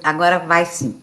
Agora vai sim.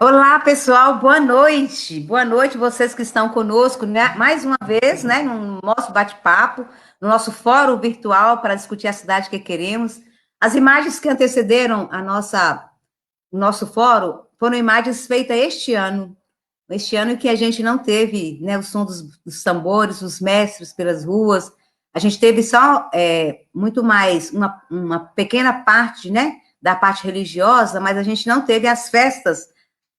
Olá, pessoal, boa noite. Boa noite, vocês que estão conosco, né? Mais uma vez, né, no nosso bate-papo, no nosso fórum virtual para discutir a cidade que queremos. As imagens que antecederam o nosso fórum foram imagens feitas este ano que a gente não teve, né, o som dos tambores, os mestres pelas ruas. A gente teve só muito mais uma pequena parte, né, da parte religiosa, mas a gente não teve as festas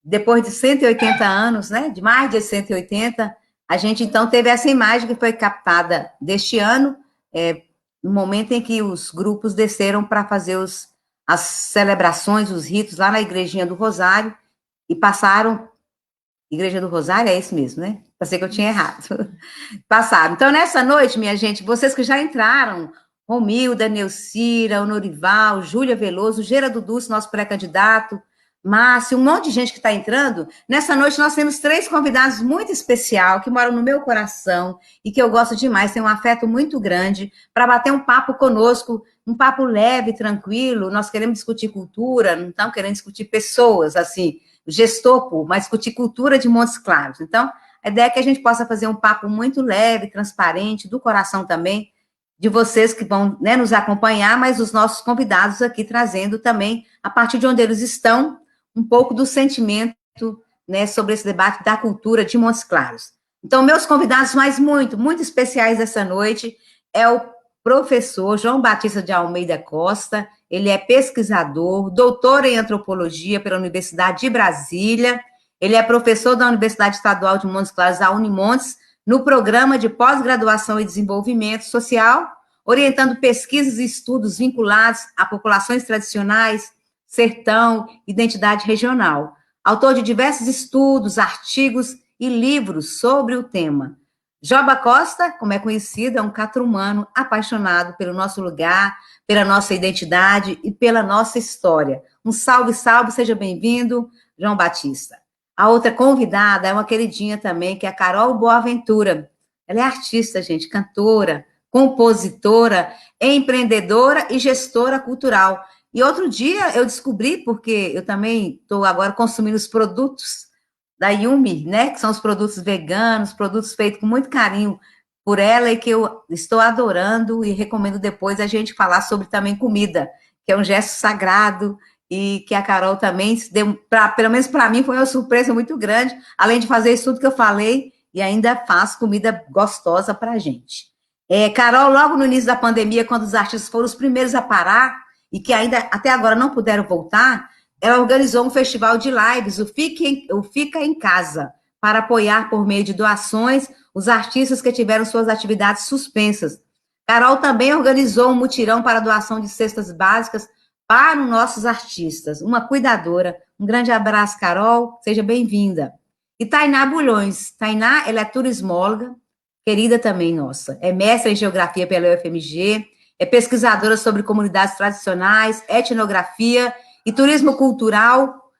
depois de 180 anos, né, de mais de 180, a gente então teve essa imagem que foi captada deste ano, no momento em que os grupos desceram para fazer as celebrações, os ritos lá na Igrejinha do Rosário, e passaram, Igreja do Rosário, é isso mesmo, né? Pensei que eu tinha errado. Passaram. Então, nessa noite, minha gente, vocês que já entraram, Romilda, Neucira, Honorival, Júlia Veloso, Gerardo Dulce, nosso pré-candidato, Márcio, um monte de gente que está entrando. Nessa noite nós temos três convidados muito especial que moram no meu coração e que eu gosto demais, tenho um afeto muito grande para bater um papo conosco, um papo leve, tranquilo. Nós queremos discutir cultura, não estamos querendo discutir pessoas, assim, gestor, mas discutir cultura de Montes Claros. Então, a ideia é que a gente possa fazer um papo muito leve, transparente, do coração também, de vocês que vão, né, nos acompanhar, mas os nossos convidados aqui trazendo também, a partir de onde eles estão, um pouco do sentimento, né, sobre esse debate da cultura de Montes Claros. Então, meus convidados mais muito especiais essa noite é o professor João Batista de Almeida Costa. Ele é pesquisador, doutor em antropologia pela Universidade de Brasília. Ele é professor da Universidade Estadual de Montes Claros, a Unimontes, no programa de pós-graduação e desenvolvimento social, orientando pesquisas e estudos vinculados a populações tradicionais, sertão, identidade regional. Autor de diversos estudos, artigos e livros sobre o tema. Joba Costa, como é conhecido, é um catrumano apaixonado pelo nosso lugar, pela nossa identidade e pela nossa história. Um salve, salve, seja bem-vindo, João Batista. A outra convidada é uma queridinha também, que é a Carol Boaventura. Ela é artista, gente, cantora, compositora, empreendedora e gestora cultural. E outro dia eu descobri, porque eu também estou agora consumindo os produtos da Yumi, né, que são os produtos veganos, produtos feitos com muito carinho por ela e que eu estou adorando e recomendo depois a gente falar sobre também comida, que é um gesto sagrado e que a Carol também deu, pelo menos para mim, foi uma surpresa muito grande, além de fazer isso tudo que eu falei, e ainda faz comida gostosa para a gente. Carol, logo no início da pandemia, quando os artistas foram os primeiros a parar, e que ainda até agora não puderam voltar, ela organizou um festival de lives, o Fica em Casa, para apoiar por meio de doações os artistas que tiveram suas atividades suspensas. Carol também organizou um mutirão para doação de cestas básicas para os nossos artistas, uma cuidadora. Um grande abraço, Carol, seja bem-vinda. E Tainá Bulhões. Tainá, ela é turismóloga, querida também nossa. É mestra em geografia pela UFMG, é pesquisadora sobre comunidades tradicionais, etnografia e turismo cultural.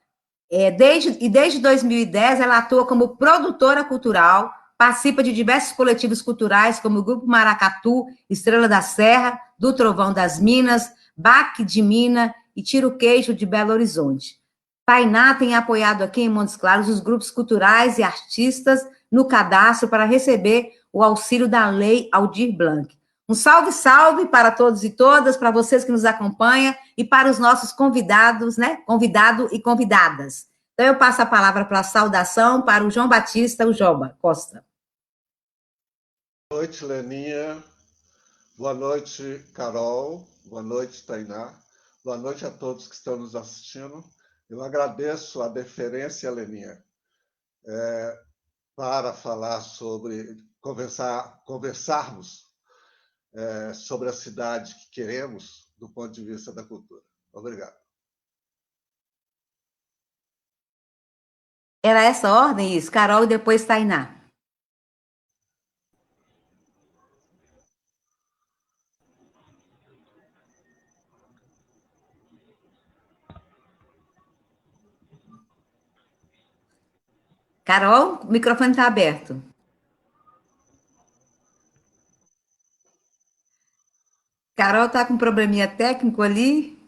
Desde 2010, ela atua como produtora cultural, participa de diversos coletivos culturais, como o Grupo Maracatu, Estrela da Serra, do Trovão das Minas, Baque de Mina e Tiro Queijo de Belo Horizonte. Tainá tem apoiado aqui em Montes Claros os grupos culturais e artistas no cadastro para receber o auxílio da Lei Aldir Blanc. Um salve, salve para todos e todas, para vocês que nos acompanham e para os nossos convidados, né? Convidado e convidadas. Então, eu passo a palavra para a saudação para o João Batista, o Joba Costa. Boa noite, Leninha. Boa noite, Carol. Boa noite, Tainá. Boa noite a todos que estão nos assistindo. Eu agradeço a deferência, Leninha, para falar sobre, conversarmos sobre a cidade que queremos do ponto de vista da cultura. Obrigado. Era essa a ordem, isso? Carol e depois Tainá. Carol, o microfone está aberto. Carol está com um probleminha técnico ali.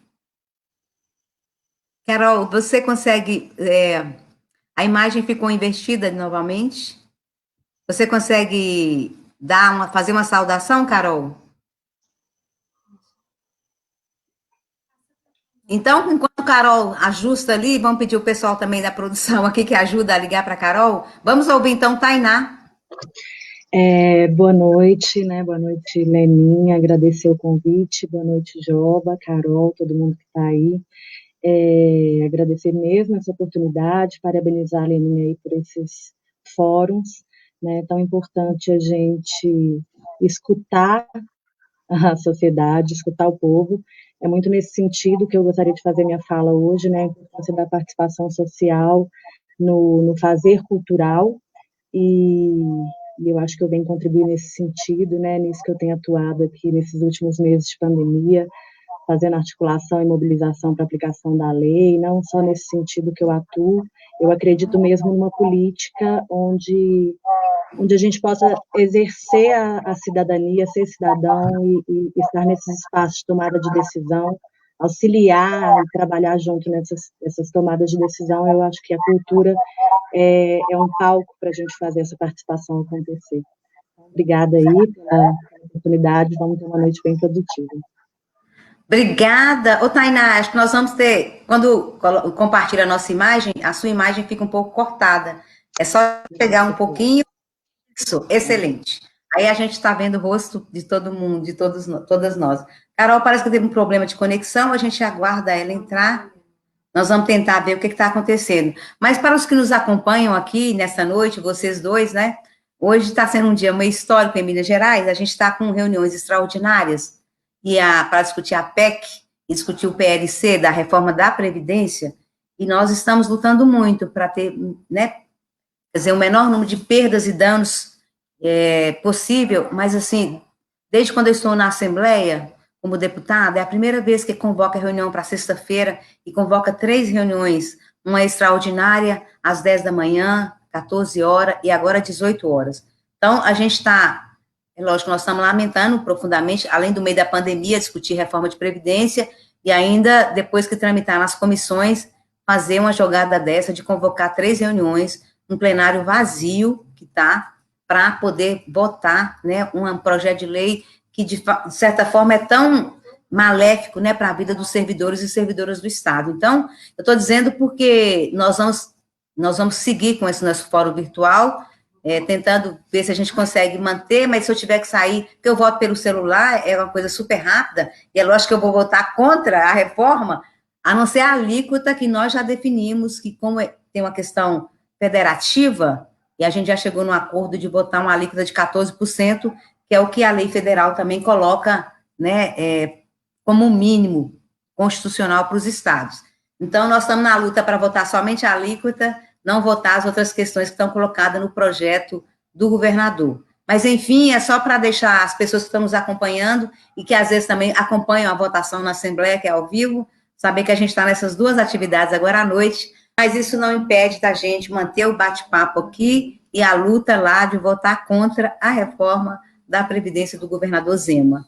Carol, você consegue... a imagem ficou invertida novamente. Você consegue fazer uma saudação, Carol? Então, enquanto a Carol ajusta ali, vamos pedir o pessoal também da produção aqui que ajuda a ligar para a Carol. Vamos ouvir então Tainá. Boa noite, né? Boa noite, Leninha. Agradecer o convite. Boa noite, Joba, Carol, todo mundo que está aí. Agradecer mesmo essa oportunidade, parabenizar a Leninha aí por esses fóruns, né? Tão importante a gente escutar a sociedade, escutar o povo. É muito nesse sentido que eu gostaria de fazer minha fala hoje, né? A importância da participação social no fazer cultural, e eu acho que eu venho contribuir nesse sentido, né? Nisso que eu tenho atuado aqui nesses últimos meses de pandemia, fazendo articulação e mobilização para aplicação da lei, não só nesse sentido que eu atuo, eu acredito mesmo numa política onde a gente possa exercer a cidadania, ser cidadão e estar nesses espaços de tomada de decisão, auxiliar e trabalhar junto nessas tomadas de decisão. Eu acho que a cultura é um palco para a gente fazer essa participação acontecer. Obrigada aí pela oportunidade, vamos ter uma noite bem produtiva. Obrigada. Ô, Tainá, acho que nós vamos ter, quando compartilha a nossa imagem, a sua imagem fica um pouco cortada. É só pegar um pouquinho. Isso, excelente. Aí a gente está vendo o rosto de todo mundo, de todas nós. Carol, parece que teve um problema de conexão, a gente aguarda ela entrar. Nós vamos tentar ver o que está acontecendo. Mas para os que nos acompanham aqui nessa noite, vocês dois, né? Hoje está sendo um dia meio histórico em Minas Gerais, a gente está com reuniões extraordinárias para discutir a PEC e discutir o PLC da reforma da Previdência, e nós estamos lutando muito para ter, né, quer dizer, o menor número de perdas e danos possível, mas assim, desde quando eu estou na Assembleia, como deputada, é a primeira vez que convoca a reunião para sexta-feira e convoca 3 reuniões, uma extraordinária às 10 da manhã, 14 horas e agora 18 horas. Então, a gente está, é lógico, nós estamos lamentando profundamente, além do meio da pandemia, discutir reforma de Previdência e ainda, depois que tramitar nas comissões, fazer uma jogada dessa de convocar 3 reuniões, um plenário vazio que está, para poder votar, né, um projeto de lei que, de certa forma, é tão maléfico, né, para a vida dos servidores e servidoras do Estado. Então, eu estou dizendo porque nós vamos seguir com esse nosso fórum virtual, tentando ver se a gente consegue manter, mas se eu tiver que sair, porque eu voto pelo celular, é uma coisa super rápida, e é lógico que eu vou votar contra a reforma, a não ser a alíquota que nós já definimos, que como tem uma questão federativa, e a gente já chegou num acordo de botar uma alíquota de 14%, que é o que a lei federal também coloca, né, como mínimo constitucional para os estados. Então, nós estamos na luta para votar somente a alíquota, não votar as outras questões que estão colocadas no projeto do governador. Mas, enfim, é só para deixar as pessoas que estão nos acompanhando e que às vezes também acompanham a votação na Assembleia, que é ao vivo, saber que a gente está nessas 2 atividades agora à noite, mas isso não impede da gente manter o bate-papo aqui e a luta lá de votar contra a reforma da Previdência do governador Zema.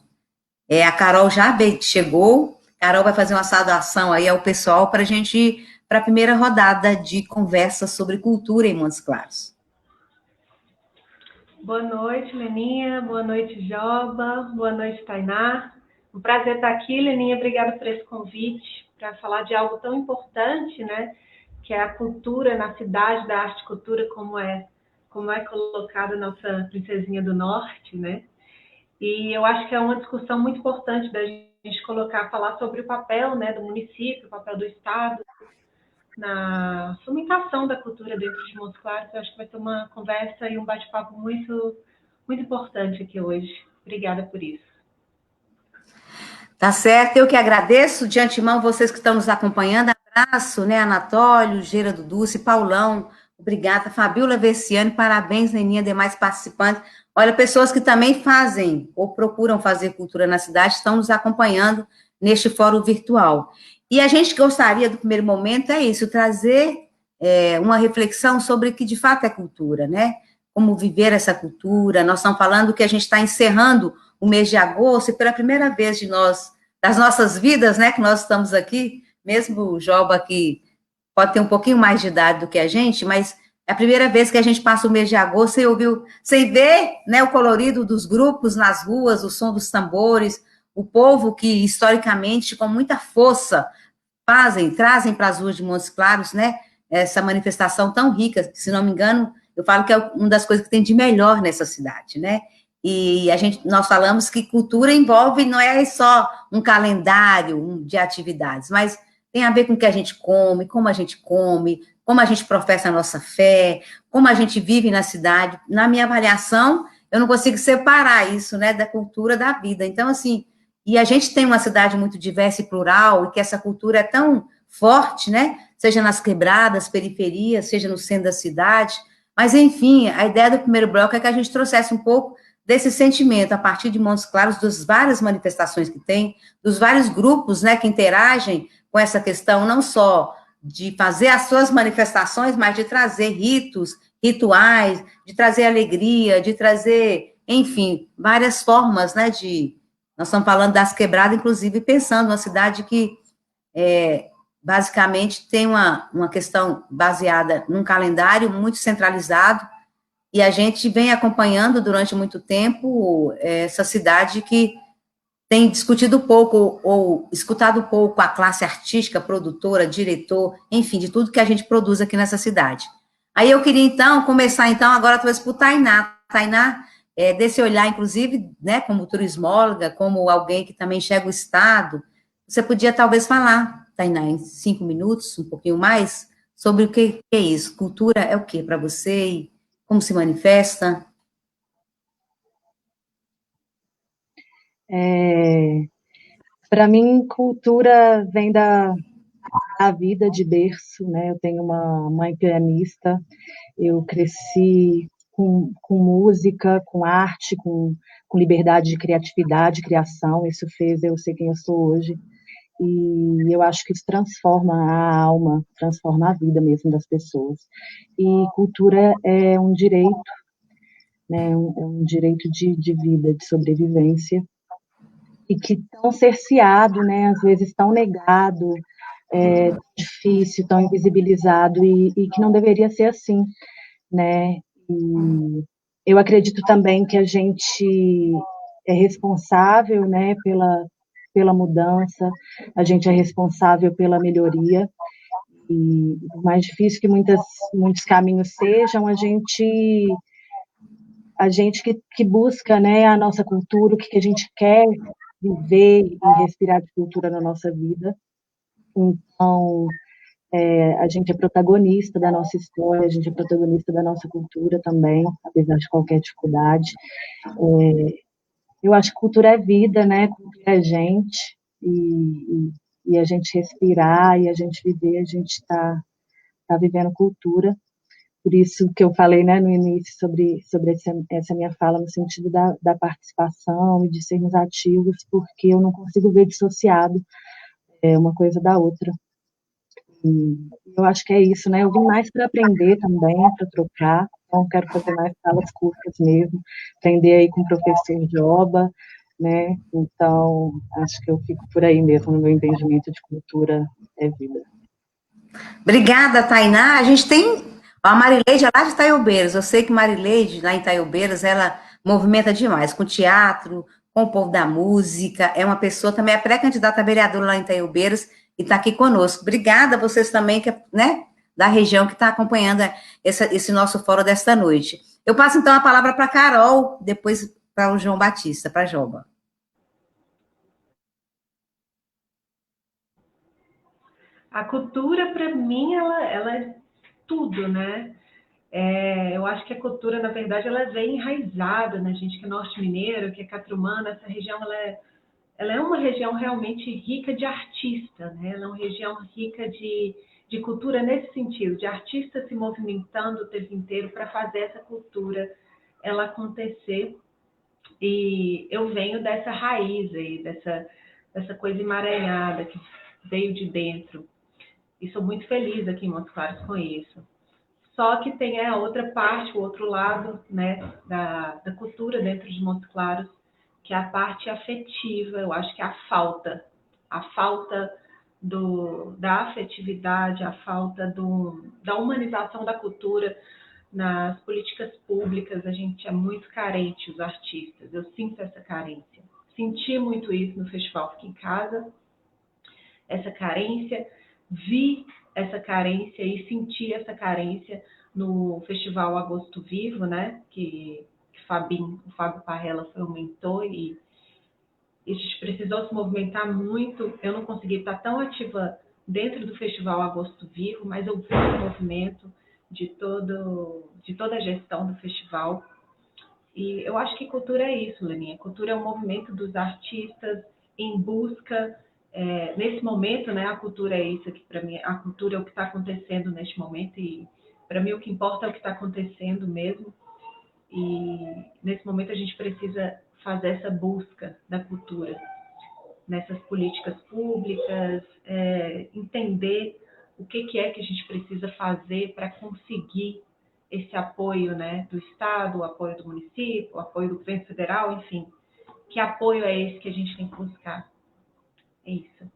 A Carol já chegou, a Carol vai fazer uma saudação aí ao pessoal para a gente ir para a primeira rodada de conversa sobre cultura em Montes Claros. Boa noite, Leninha. Boa noite, Joba. Boa noite, Tainá. Um prazer estar aqui, Leninha. Obrigada por esse convite para falar de algo tão importante, né? Que é a cultura na cidade, da arte e cultura, como é colocada a nossa princesinha do norte, né? E eu acho que é uma discussão muito importante da gente colocar, falar sobre o papel, né, do município, o papel do Estado, na fomentação da cultura dentro de Montes Claros. Eu acho que vai ser uma conversa e um bate-papo muito, muito importante aqui hoje. Obrigada por isso. Tá certo, eu que agradeço de antemão vocês que estão nos acompanhando. Abraço, né, Anatólio, Gerardo Dulce, Paulão, obrigada, Fabiola Versiani, parabéns, Neninha, demais participantes. Olha, pessoas que também fazem ou procuram fazer cultura na cidade estão nos acompanhando neste fórum virtual. E a gente gostaria, do primeiro momento, é isso, trazer uma reflexão sobre o que de fato é cultura, né? Como viver essa cultura. Nós estamos falando que a gente está encerrando o mês de agosto, e pela primeira vez das nossas vidas, né, que nós estamos aqui, mesmo o Joba que pode ter um pouquinho mais de idade do que a gente, mas é a primeira vez que a gente passa o mês de agosto sem ouvir, sem ver, né, o colorido dos grupos nas ruas, o som dos tambores, o povo que, historicamente, com muita força, trazem para as ruas de Montes Claros, né, essa manifestação tão rica, que, se não me engano, eu falo que é uma das coisas que tem de melhor nessa cidade, né? E nós falamos que cultura envolve, não é só um calendário de atividades, mas tem a ver com o que a gente come, como a gente professa a nossa fé, como a gente vive na cidade. Na minha avaliação, eu não consigo separar isso, né, da cultura da vida. Então, assim, e a gente tem uma cidade muito diversa e plural, e que essa cultura é tão forte, né, seja nas quebradas, periferias, seja no centro da cidade. Mas, enfim, a ideia do primeiro bloco é que a gente trouxesse um pouco desse sentimento, a partir de Montes Claros, das várias manifestações que tem, dos vários grupos, né, que interagem com essa questão, não só de fazer as suas manifestações, mas de trazer rituais, de trazer alegria, de trazer, enfim, várias formas, né, nós estamos falando das quebradas, inclusive pensando numa cidade que, basicamente, tem uma questão baseada num calendário muito centralizado, e a gente vem acompanhando durante muito tempo essa cidade que tem discutido pouco ou escutado pouco a classe artística, produtora, diretor, enfim, de tudo que a gente produz aqui nessa cidade. Aí eu queria, então, começar, então, agora, talvez, por Tainá. Tainá, desse olhar, inclusive, né, como turismóloga, como alguém que também enxerga o Estado, você podia, talvez, falar, Tainá, em 5 minutos, um pouquinho mais, sobre o que é isso. Cultura é o que para você e como se manifesta? Para mim, cultura vem da vida de berço, né? Eu tenho uma mãe pianista, eu cresci com música, com arte, com liberdade de criatividade, criação, isso fez eu ser quem eu sou hoje. E eu acho que isso transforma a alma, transforma a vida mesmo das pessoas. E cultura é um direito, né? É um direito de vida, de sobrevivência, e que tão cerceado, né? Às vezes tão negado, difícil, tão invisibilizado, e que não deveria ser assim, né? E eu acredito também que a gente é responsável, né, pela mudança, a gente é responsável pela melhoria, e por mais difícil que muitos caminhos sejam, a gente que busca, né, a nossa cultura, o que a gente quer viver e respirar de cultura na nossa vida. Então, a gente é protagonista da nossa história, a gente é protagonista da nossa cultura também, apesar de qualquer dificuldade. Eu acho que cultura é vida, né? Cultura é gente, e a gente respirar e a gente viver, a gente tá vivendo cultura. Por isso que eu falei, né, no início sobre essa minha fala no sentido da participação e de sermos ativos, porque eu não consigo ver dissociado uma coisa da outra. E eu acho que é isso, né? Eu vim mais para aprender também, para trocar. Então, quero fazer mais salas curtas mesmo, aprender aí com o professor Joba, né? Então, acho que eu fico por aí mesmo no meu entendimento de cultura é vida. Obrigada, Tainá. A gente tem A Marileide é lá de Itaiobeiras. Eu sei que Marileide, lá em Itaiobeiras, ela movimenta demais com teatro, com o povo da música. É uma pessoa também, é pré-candidata a vereadora lá em Itaiobeiras e está aqui conosco. Obrigada a vocês também, que, né, da região que está acompanhando esse nosso fórum desta noite. Eu passo então a palavra para a Carol, depois para o João Batista, para a Joba. A cultura, para mim, ela é tudo, né? Eu acho que a cultura, na verdade, ela vem enraizada na gente que é norte mineiro, que é catrumana. Essa região, ela é uma região realmente rica de artista, né? Ela é uma região rica de cultura nesse sentido, de artistas se movimentando o tempo inteiro para fazer essa cultura ela acontecer. E eu venho dessa raiz aí, dessa coisa emaranhada que veio de dentro. E sou muito feliz aqui em Montes Claros com isso. Só que tem a outra parte, o outro lado, né, da cultura dentro de Montes Claros, que é a parte afetiva. Eu acho que é a falta da afetividade, a falta da humanização da cultura nas políticas públicas. A gente é muito carente, os artistas. Eu sinto essa carência. Senti muito isso no Festival Fica em Casa, essa carência, vi essa carência e senti essa carência no Festival Agosto Vivo, né? Que o Fábio Parrella foi um mentor e a gente precisou se movimentar muito. Eu não consegui estar tão ativa dentro do Festival Agosto Vivo, mas eu vi o movimento de toda a gestão do festival. E eu acho que cultura é isso, Leninha. Cultura é o movimento dos artistas em busca, nesse momento, né? A cultura é isso aqui para mim. A cultura é o que está acontecendo neste momento e para mim o que importa é o que está acontecendo mesmo. E nesse momento a gente precisa fazer essa busca da cultura nessas políticas públicas, entender o que é que a gente precisa fazer para conseguir esse apoio, né, do Estado, o apoio do município, o apoio do governo federal, enfim. Que apoio é esse que a gente tem que buscar? É isso.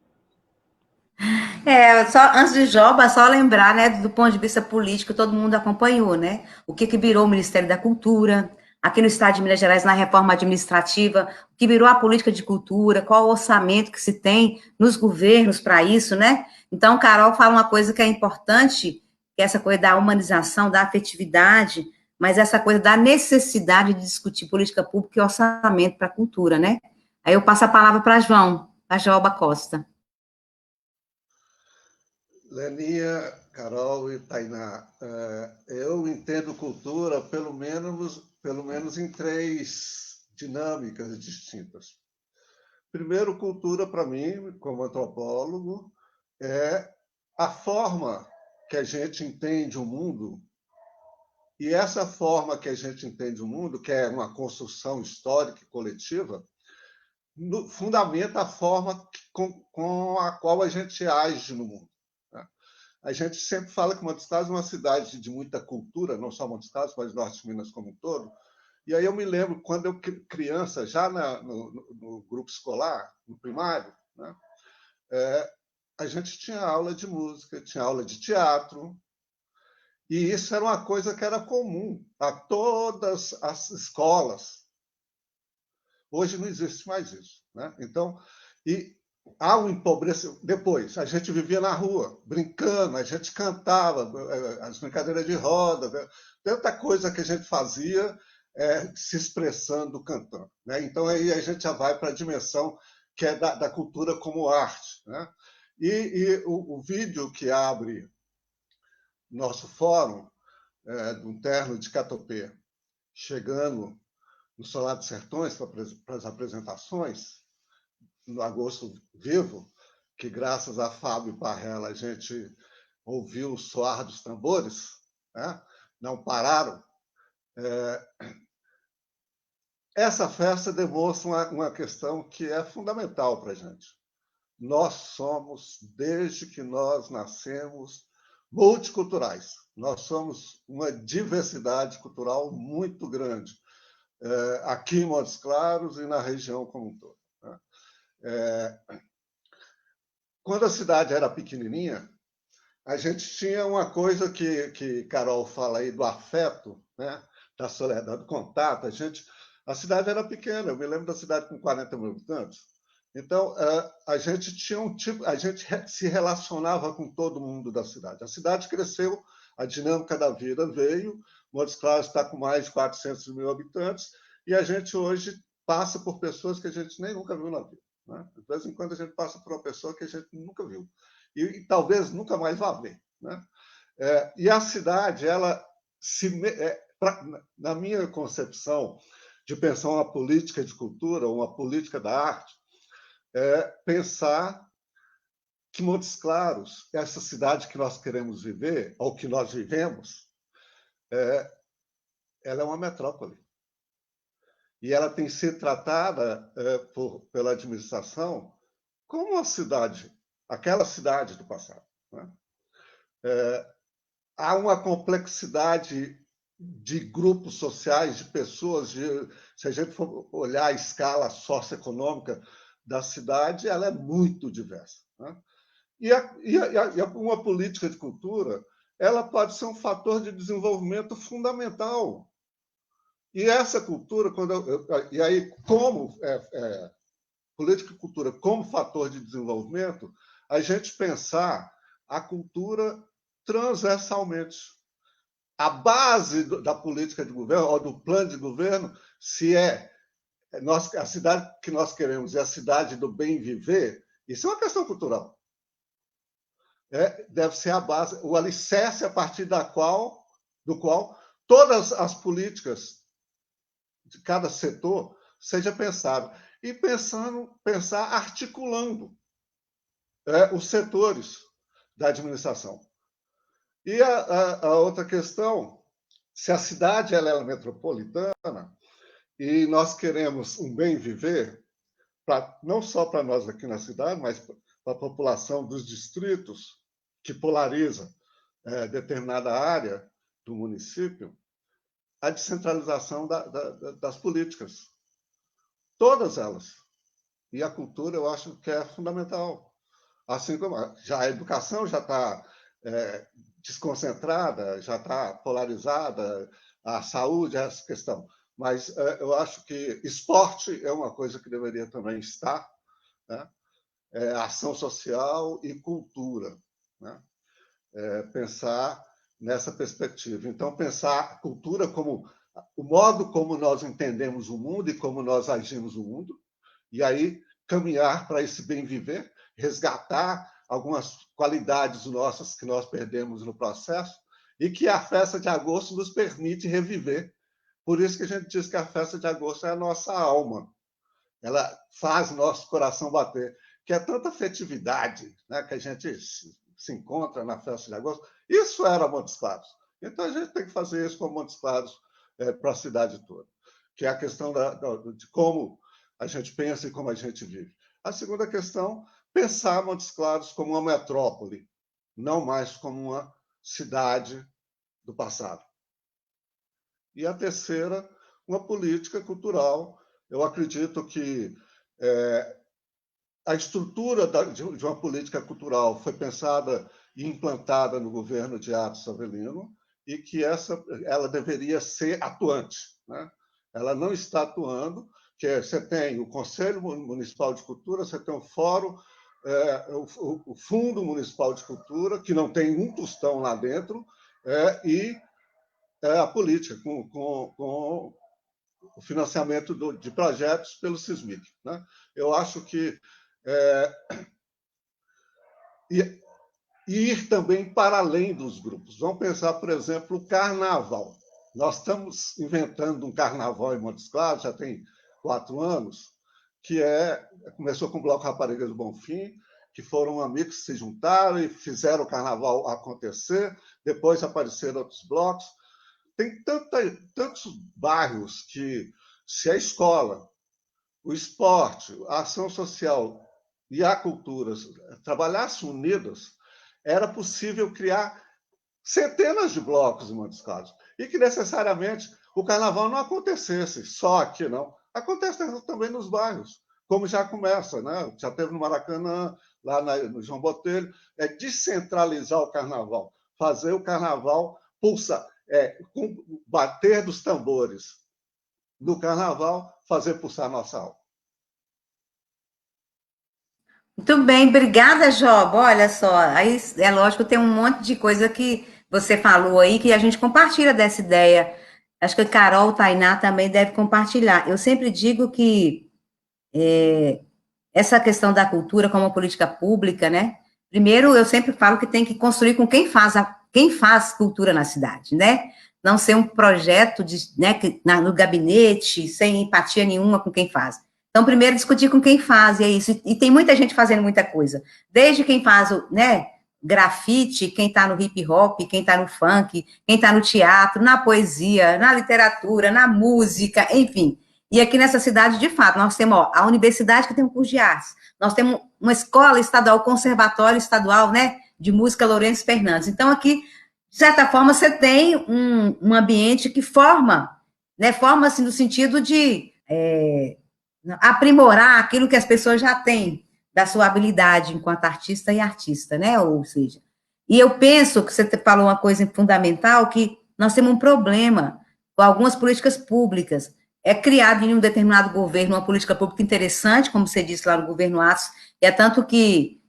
Só antes de Joba, só lembrar, né, do ponto de vista político, todo mundo acompanhou, né? O que virou o Ministério da Cultura, aqui no estado de Minas Gerais, na reforma administrativa, o que virou a política de cultura, qual o orçamento que se tem nos governos para isso, né? Então, Carol fala uma coisa que é importante, que é essa coisa da humanização, da afetividade, mas essa coisa da necessidade de discutir política pública e orçamento para a cultura, né? Aí eu passo a palavra para João, a Joba Costa. Leninha, Carol e Tainá, eu entendo cultura pelo menos em três dinâmicas distintas. Primeiro, cultura, para mim, como antropólogo, é a forma que a gente entende o mundo, e essa forma que a gente entende o mundo, que é uma construção histórica e coletiva, fundamenta a forma com a qual a gente age no mundo. A gente sempre fala que Montes Claros é uma cidade de muita cultura, não só Montes Claros, mas Norte de Minas como um todo. E aí eu me lembro, quando eu criança, já no grupo escolar, no primário, né, a gente tinha aula de música, tinha aula de teatro, e isso era uma coisa que era comum a todas as escolas. Hoje não existe mais isso, né? Então, há um empobrecimento. Depois, a gente vivia na rua, brincando, a gente cantava, as brincadeiras de roda, tanta coisa que a gente fazia se expressando, cantando, né? Então, aí a gente já vai para a dimensão que é da cultura como arte, né? E o vídeo que abre nosso fórum, de um terno de Catopê, chegando no Solar dos Sertões para as apresentações, no Agosto Vivo, que graças a Fábio Parrella a gente ouviu o soar dos tambores, né? Não pararam. Essa festa demonstra uma questão que é fundamental para a gente. Nós somos, desde que nós nascemos, multiculturais. Nós somos uma diversidade cultural muito grande, aqui em Montes Claros e na região como um todo. Quando a cidade era pequenininha, A gente tinha uma coisa que Carol fala aí do afeto, né? Da soledade, do contato. A cidade era pequena, eu me lembro da cidade com 40 mil habitantes. Então, a gente tinha a gente se relacionava com todo mundo da cidade. A cidade cresceu, a dinâmica da vida veio, Montes Claros está com mais de 400 mil habitantes, e a gente hoje passa por pessoas que a gente nem nunca viu na vida. Né? De vez em quando a gente passa por uma pessoa que a gente nunca viu. E talvez nunca mais vá ver. Né? E a cidade, ela na minha concepção de pensar uma política de cultura, uma política da arte, pensar que Montes Claros, essa cidade que nós queremos viver, ou que nós vivemos, ela é uma metrópole. E ela tem sido tratada pela administração como uma cidade, aquela cidade do passado. Né? Há uma complexidade de grupos sociais, de pessoas, se a gente for olhar a escala socioeconômica da cidade, ela é muito diversa. Né? E uma política de cultura, ela pode ser um fator de desenvolvimento fundamental. E essa cultura, e aí, como política e cultura como fator de desenvolvimento, a gente pensar a cultura transversalmente. A base da política de governo, ou do plano de governo, se a cidade que nós queremos é a cidade do bem viver, isso é uma questão cultural. Deve ser a base, o alicerce a partir do qual todas as políticas de cada setor seja pensado. E pensar articulando os setores da administração. E a outra questão, se a cidade ela é metropolitana e nós queremos um bem viver, não só para nós aqui na cidade, mas para a população dos distritos, que polariza determinada área do município, a descentralização das políticas. Todas elas. E a cultura, eu acho que é fundamental. Assim como já a educação já está desconcentrada, já está polarizada, a saúde é essa questão. Mas eu acho que esporte é uma coisa que deveria também estar, né? Ação social e cultura. Né? Pensar nessa perspectiva. Então, pensar a cultura como o modo como nós entendemos o mundo e como nós agimos no mundo, e aí caminhar para esse bem viver, resgatar algumas qualidades nossas que nós perdemos no processo e que a festa de agosto nos permite reviver. Por isso que a gente diz que a festa de agosto é a nossa alma. Ela faz nosso coração bater, que é tanta afetividade, né, que a gente se encontra na festa de agosto. Isso era Montes Claros. Então, a gente tem que fazer isso com Montes Claros para a cidade toda, que é a questão de como a gente pensa e como a gente vive. A segunda questão, pensar Montes Claros como uma metrópole, não mais como uma cidade do passado. E a terceira, uma política cultural. Eu acredito que a estrutura de uma política cultural foi pensada e implantada no governo de Atos Avelino e que ela deveria ser atuante. Né? Ela não está atuando, que você tem o Conselho Municipal de Cultura, você tem o Fórum, o Fundo Municipal de Cultura, que não tem um tostão lá dentro, e a política, com o financiamento de projetos pelo SISMIC. Né? Eu acho que ir também para além dos grupos. Vamos pensar, por exemplo, o carnaval. Nós estamos inventando um carnaval em Montes Claros, já tem 4 anos, que começou com o Bloco Raparigas do Bonfim, que foram amigos que se juntaram e fizeram o carnaval acontecer, depois apareceram outros blocos. Tem tantos bairros que, se a escola, o esporte, a ação social e a cultura trabalhassem unidas, era possível criar centenas de blocos em Montes Claros. E que necessariamente o carnaval não acontecesse só aqui, não. Acontece também nos bairros. como já começa, né? Já teve no Maracanã, lá no João Botelho, é descentralizar o carnaval, fazer o carnaval pulsar, com o bater dos tambores do carnaval, fazer pulsar nossa alma. Muito bem, obrigada, Job. Olha só, aí é lógico, tem um monte de coisa que você falou aí que a gente compartilha dessa ideia. Acho que a Carol Tainá também deve compartilhar. Eu sempre digo que essa questão da cultura como uma política pública, né? Primeiro, eu sempre falo que tem que construir com quem faz cultura na cidade, né? Não ser um projeto né, no gabinete, sem empatia nenhuma com quem faz. Então, primeiro, discutir com quem faz, e é isso. E tem muita gente fazendo muita coisa. Desde quem faz o, né, grafite, quem está no hip hop, quem está no funk, quem está no teatro, na poesia, na literatura, na música, enfim. E aqui nessa cidade, de fato, nós temos a universidade que tem um curso de artes, nós temos uma escola estadual, conservatório estadual, né, de música Lourenço Fernandes. Então, aqui, de certa forma, você tem um ambiente que forma, né, forma-se no sentido de aprimorar aquilo que as pessoas já têm da sua habilidade enquanto artista e artista, né, ou seja, e eu penso que você falou uma coisa fundamental, que nós temos um problema com algumas políticas públicas, criado em um determinado governo uma política pública interessante, como você disse lá no governo Atos, e é tanto que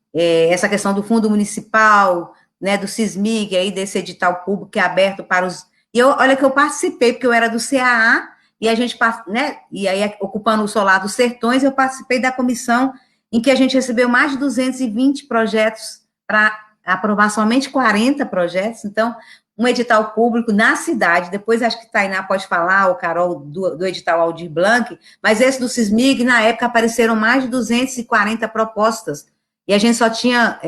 essa questão do fundo municipal, né, do SISMIG, aí, desse edital público que é aberto para os... E olha que eu participei, porque eu era do CAA, e a gente, né, e aí ocupando o Solar dos Sertões, eu participei da comissão em que a gente recebeu mais de 220 projetos para aprovar somente 40 projetos, então um edital público na cidade, depois acho que Tainá pode falar, ou Carol, do edital Aldir Blanc, mas esse do SISMIG, na época, apareceram mais de 240 propostas, e a gente só tinha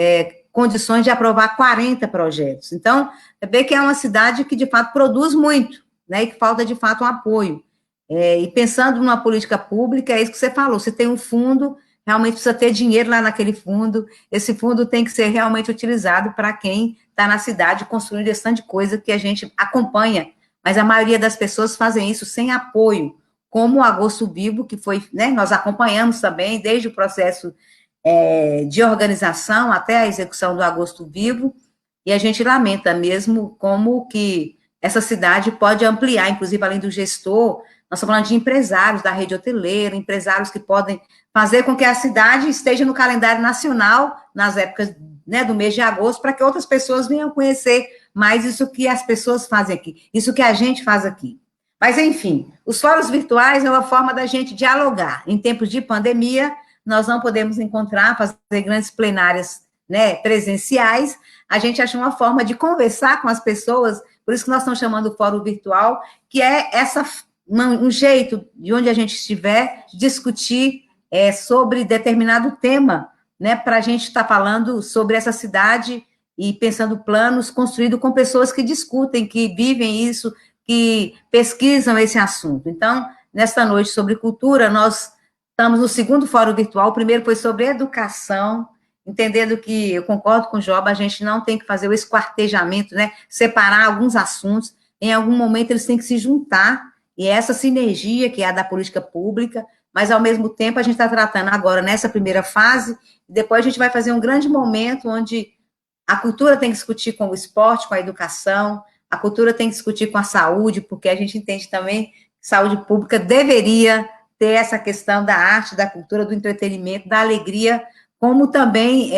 condições de aprovar 40 projetos. Então, é ver que é uma cidade que, de fato, produz muito, né, e que falta, de fato, um apoio. E pensando numa política pública, é isso que você falou, você tem um fundo, realmente precisa ter dinheiro lá naquele fundo, esse fundo tem que ser realmente utilizado para quem está na cidade construindo esse tanto de coisa que a gente acompanha, mas a maioria das pessoas fazem isso sem apoio, como o Agosto Vivo, que foi, né, nós acompanhamos também, desde o processo de organização até a execução do Agosto Vivo, e a gente lamenta mesmo como que essa cidade pode ampliar, inclusive além do gestor, nós estamos falando de empresários da rede hoteleira, empresários que podem fazer com que a cidade esteja no calendário nacional, nas épocas, né, do mês de agosto, para que outras pessoas venham conhecer mais isso que as pessoas fazem aqui, isso que a gente faz aqui. Mas, enfim, os fóruns virtuais é uma forma da gente dialogar. Em tempos de pandemia, nós não podemos encontrar, fazer grandes plenárias, né, presenciais, a gente achou uma forma de conversar com as pessoas, por isso que nós estamos chamando o fórum virtual, que é um jeito, de onde a gente estiver, discutir sobre determinado tema, né, para a gente estar falando sobre essa cidade e pensando planos construídos com pessoas que discutem, que vivem isso, que pesquisam esse assunto. Então, nesta noite sobre cultura, nós estamos no segundo fórum virtual, o primeiro foi sobre educação, entendendo que, eu concordo com o Joba, a gente não tem que fazer o esquartejamento, né, separar alguns assuntos, em algum momento eles têm que se juntar, e essa sinergia que é a da política pública, mas, ao mesmo tempo, a gente está tratando agora, nessa primeira fase, e depois a gente vai fazer um grande momento onde a cultura tem que discutir com o esporte, com a educação, a cultura tem que discutir com a saúde, porque a gente entende também que saúde pública deveria ter essa questão da arte, da cultura, do entretenimento, da alegria, como também,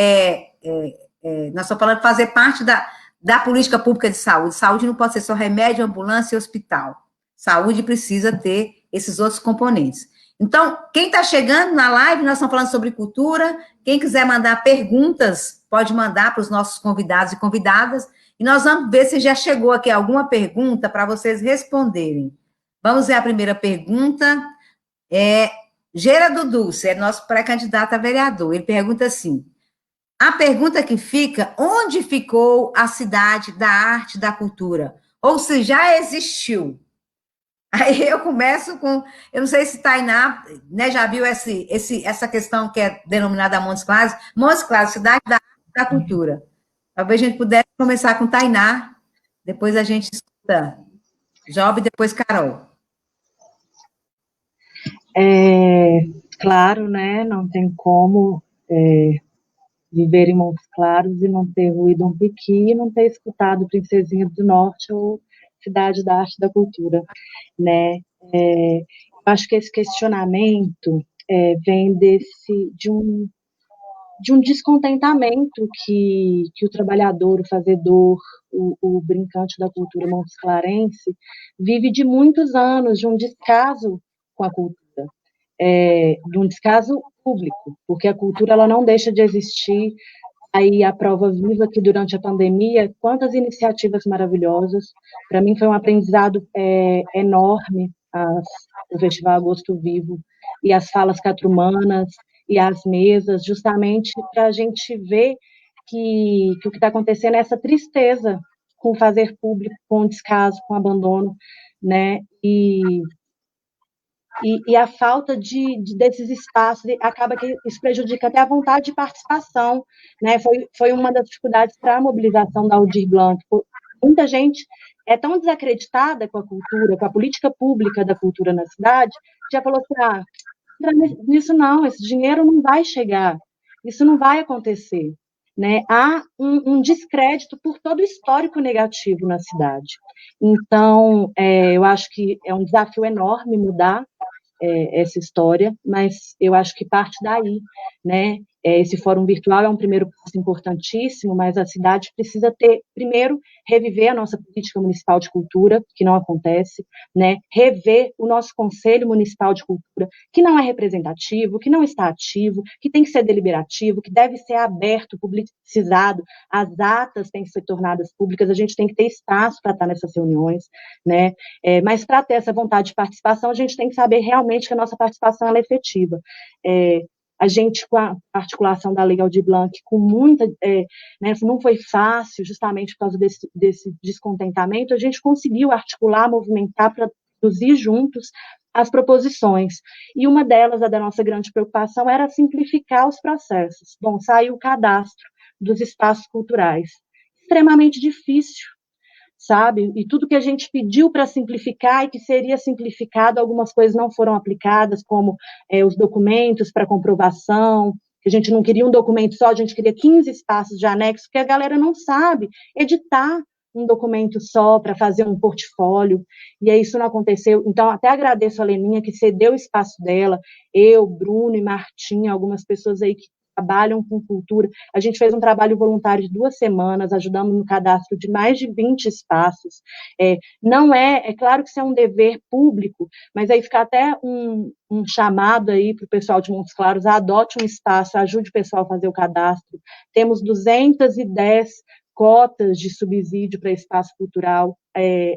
nós estamos falando de fazer parte da política pública de saúde. Saúde não pode ser só remédio, ambulância e hospital. Saúde precisa ter esses outros componentes. Então, quem está chegando na live, nós estamos falando sobre cultura, quem quiser mandar perguntas, pode mandar para os nossos convidados e convidadas, e nós vamos ver se já chegou aqui alguma pergunta para vocês responderem. Vamos ver a primeira pergunta. Gerardo Dulce, é nosso pré-candidato a vereador, ele pergunta assim, a pergunta que fica, onde ficou a cidade da arte e da cultura? Ou se já existiu? Aí eu começo com, eu não sei se Tainá, né, já viu essa questão que é denominada Montes Claros, cidade da arte e da cultura. Talvez a gente pudesse começar com Tainá, depois a gente escuta Job e depois Carol. Claro, né? Não tem como viver em Montes Claros e não ter ruído um piqui e não ter escutado Princesinha do Norte ou Cidade da Arte e da Cultura, né? Eu acho que esse questionamento vem de um descontentamento que o trabalhador, o fazedor, o brincante da cultura montesclarense vive de muitos anos, de um descaso com a cultura, de um descaso público, porque a cultura ela não deixa de existir. Aí a prova viva que durante a pandemia, quantas iniciativas maravilhosas, para mim foi um aprendizado enorme, o Festival Agosto Vivo, e as falas catrumanas, e as mesas, justamente para a gente ver que o que está acontecendo é essa tristeza com o fazer público, com o descaso, com o abandono, né? E a falta desses espaços acaba que isso prejudica até a vontade de participação, né? Foi uma das dificuldades para a mobilização da Aldir Blanc. Muita gente é tão desacreditada com a cultura, com a política pública da cultura na cidade, que já falou assim, nisso não, esse dinheiro não vai chegar, isso não vai acontecer, né? Há um descrédito por todo o histórico negativo na cidade. Então, eu acho que é um desafio enorme mudar essa história, mas eu acho que parte daí, né? Esse fórum virtual é um primeiro passo importantíssimo, mas a cidade precisa primeiro, reviver a nossa política municipal de cultura, que não acontece, né? Rever o nosso Conselho Municipal de Cultura, que não é representativo, que não está ativo, que tem que ser deliberativo, que deve ser aberto, publicizado, as atas têm que ser tornadas públicas, a gente tem que ter espaço para estar nessas reuniões, né? Mas para ter essa vontade de participação, a gente tem que saber realmente que a nossa participação é efetiva. A gente, com a articulação da Lei Aldir Blanc, com muita, né, não foi fácil, justamente por causa desse descontentamento, a gente conseguiu articular, movimentar para produzir juntos as proposições. E uma delas, a da nossa grande preocupação, era simplificar os processos. Bom, saiu o cadastro dos espaços culturais. Extremamente difícil, sabe? E tudo que a gente pediu para simplificar e que seria simplificado, algumas coisas não foram aplicadas, como os documentos para comprovação, que a gente não queria um documento só, a gente queria 15 espaços de anexo, porque a galera não sabe editar um documento só para fazer um portfólio, e aí isso não aconteceu. Então, até agradeço a Leninha, que cedeu o espaço dela, eu, Bruno e Martinha, algumas pessoas aí que trabalham com cultura. A gente fez um trabalho voluntário de 2 semanas, ajudando no cadastro de mais de 20 espaços. Não é claro que isso é um dever público, mas aí fica até um chamado aí para o pessoal de Montes Claros, adote um espaço, ajude o pessoal a fazer o cadastro. Temos 210 cotas de subsídio para espaço cultural.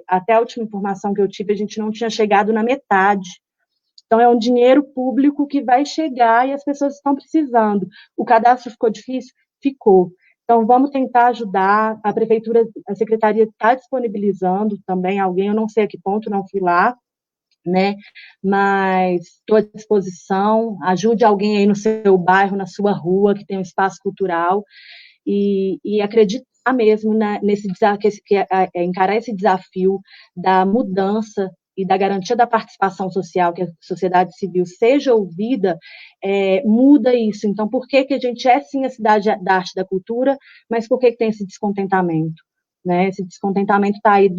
Até a última informação que eu tive, a gente não tinha chegado na metade. Então, é um dinheiro público que vai chegar e as pessoas estão precisando. O cadastro ficou difícil? Ficou. Então, vamos tentar ajudar. A prefeitura, a secretaria está disponibilizando também alguém, eu não sei a que ponto, não fui lá, né? Mas estou à disposição. Ajude alguém aí no seu bairro, na sua rua, que tem um espaço cultural, e acreditar mesmo nesse desafio, encarar esse desafio da mudança e da garantia da participação social, que a sociedade civil seja ouvida, muda isso. Então, por que a gente é, sim, a cidade da arte e da cultura, mas por que tem esse descontentamento? Né? Esse descontentamento está aí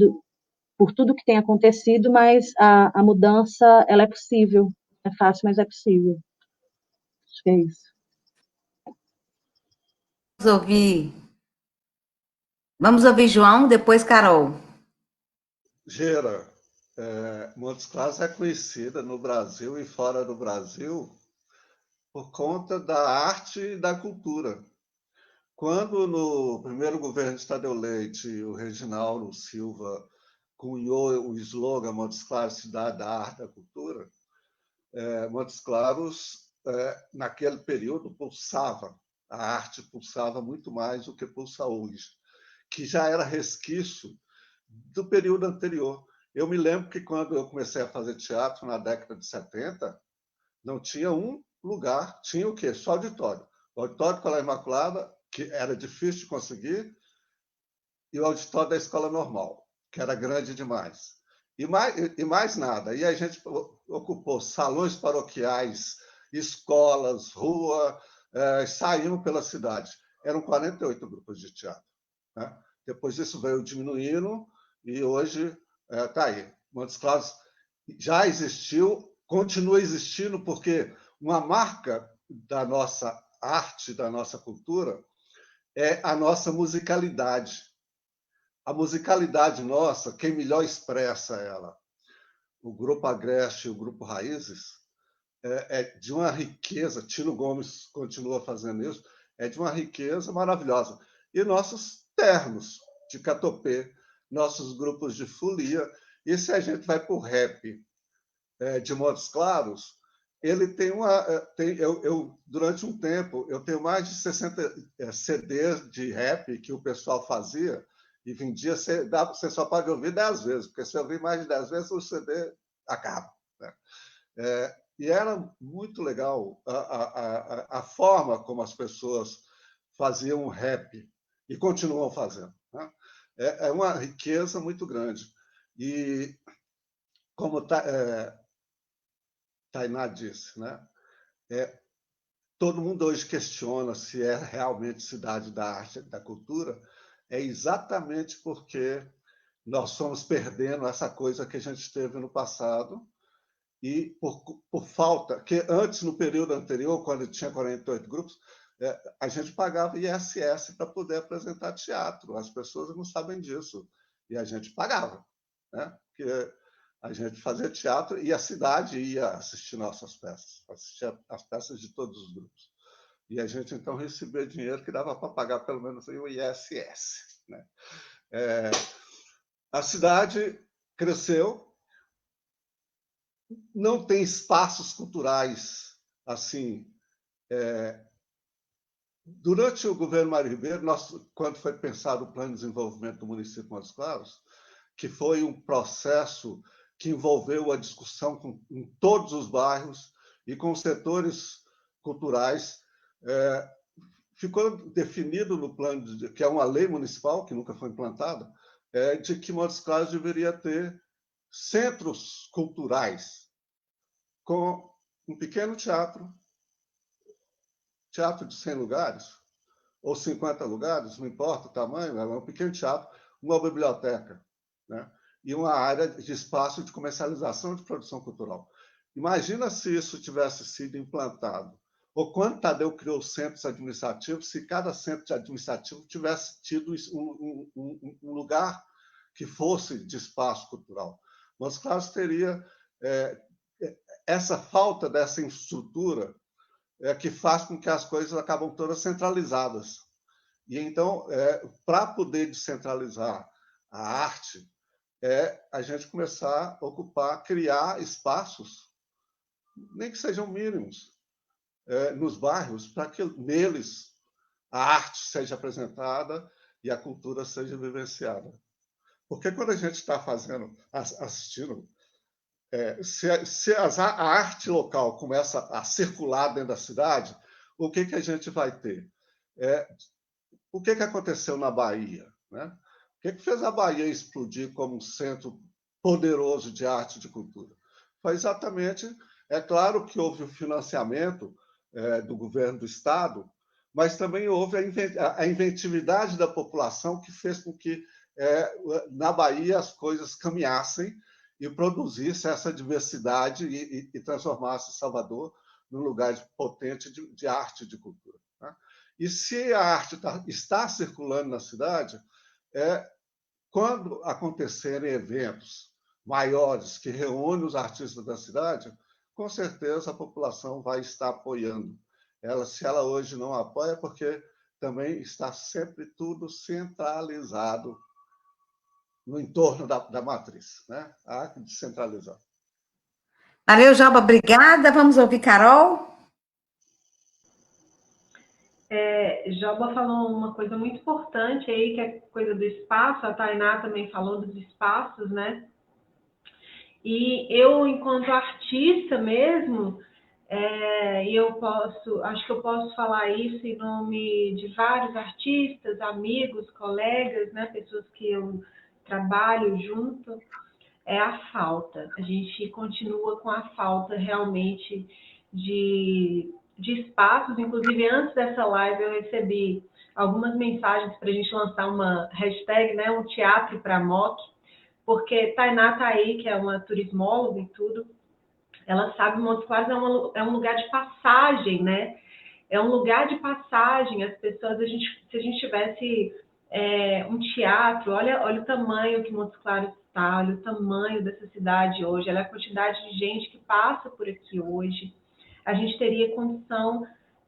por tudo que tem acontecido, mas a mudança, ela é possível. É fácil, mas é possível. Acho que é isso. Vamos ouvir João, depois Carol. Gera, Montes Claros é conhecida no Brasil e fora do Brasil por conta da arte e da cultura. Quando no primeiro governo de Tadeu Leite, o Reginaldo Silva cunhou o slogan Montes Claros, Cidade da Arte e da Cultura, Montes Claros, naquele período, pulsava. A arte pulsava muito mais do que pulsa hoje, que já era resquício do período anterior. Eu me lembro que quando eu comecei a fazer teatro na década de 70, não tinha um lugar, tinha o quê? Só auditório. O auditório do Colégio Imaculada, que era difícil de conseguir, e o auditório da Escola Normal, que era grande demais. mais nada. E a gente ocupou salões paroquiais, escolas, rua, saímos pela cidade. Eram 48 grupos de teatro. Né? Depois isso veio diminuindo e hoje está aí. Montes Claros já existiu, continua existindo, porque uma marca da nossa arte, da nossa cultura, é a nossa musicalidade. A musicalidade nossa, quem melhor expressa ela, o Grupo Agreste e o Grupo Raízes, é de uma riqueza, Tino Gomes continua fazendo isso, é de uma riqueza maravilhosa. E nossos ternos de catopê, nossos grupos de folia, e se a gente vai para o rap de Montes Claros, ele tem uma... durante um tempo, eu tenho mais de 60 CDs de rap que o pessoal fazia e vendia, você só pode ouvir 10 vezes, porque se ouvir mais de 10 vezes, o CD acaba. Né? E era muito legal a forma como as pessoas faziam rap e continuam fazendo. Né? É uma riqueza muito grande. E, como Tainá disse, né? Todo mundo hoje questiona se é realmente cidade da arte e da cultura, é exatamente porque nós fomos perdendo essa coisa que a gente teve no passado e por falta, que antes, no período anterior, quando tinha 48 grupos, a gente pagava ISS para poder apresentar teatro. As pessoas não sabem disso. E a gente pagava, né? Porque a gente fazia teatro e a cidade ia assistir nossas peças, assistir as peças de todos os grupos. E a gente, então, recebia dinheiro que dava para pagar pelo menos o ISS. Né? A cidade cresceu, não tem espaços culturais assim. Durante o governo Mário Ribeiro, quando foi pensado o plano de desenvolvimento do município de Montes Claros, que foi um processo que envolveu a discussão em todos os bairros e com os setores culturais, ficou definido no plano, que é uma lei municipal, que nunca foi implantada, de que Montes Claros deveria ter centros culturais com um pequeno teatro de 100 lugares, ou 50 lugares, não importa o tamanho, é um pequeno teatro, uma biblioteca, né? E uma área de espaço de comercialização de produção cultural. Imagina se isso tivesse sido implantado, ou quando Tadeu criou centros administrativos, se cada centro administrativo tivesse tido um lugar que fosse de espaço cultural. Montes Claros teria essa falta dessa infraestrutura que faz com que as coisas acabam todas centralizadas. E então, para poder descentralizar a arte, a gente começar a ocupar, criar espaços, nem que sejam mínimos, nos bairros, para que neles a arte seja apresentada e a cultura seja vivenciada. Porque quando a gente está assistindo, se a arte local começa a circular dentro da cidade, o que a gente vai ter? O que aconteceu na Bahia? Né? O que fez a Bahia explodir como um centro poderoso de arte e de cultura? Foi exatamente, claro que houve o financiamento do governo do Estado, mas também houve a inventividade da população que fez com que na Bahia as coisas caminhassem e produzisse essa diversidade e transformasse Salvador num lugar potente de arte e de cultura. Né? E se a arte está circulando na cidade, quando acontecerem eventos maiores que reúnem os artistas da cidade, com certeza a população vai estar apoiando. Se ela hoje não apoia, porque também está sempre tudo centralizado no entorno da matriz. Né? Há que descentralizar. Valeu, Joba, obrigada. Vamos ouvir Carol? Joba falou uma coisa muito importante aí, que é a coisa do espaço. A Tainá também falou dos espaços, né? E eu, enquanto artista mesmo, acho que eu posso falar isso em nome de vários artistas, amigos, colegas, né? Pessoas que eu trabalho junto. é a falta. A gente continua com a falta realmente de espaços. Inclusive, antes dessa live, eu recebi algumas mensagens para a gente lançar uma hashtag, né, um teatro para a MOC, porque Tainá tá aí, que é uma turismóloga e tudo, ela sabe que Montes Claros é um lugar de passagem, né? É um lugar de passagem. As pessoas, se a gente tivesse um teatro, olha o tamanho que Montes Claros está, olha o tamanho dessa cidade hoje, olha a quantidade de gente que passa por aqui hoje. A gente teria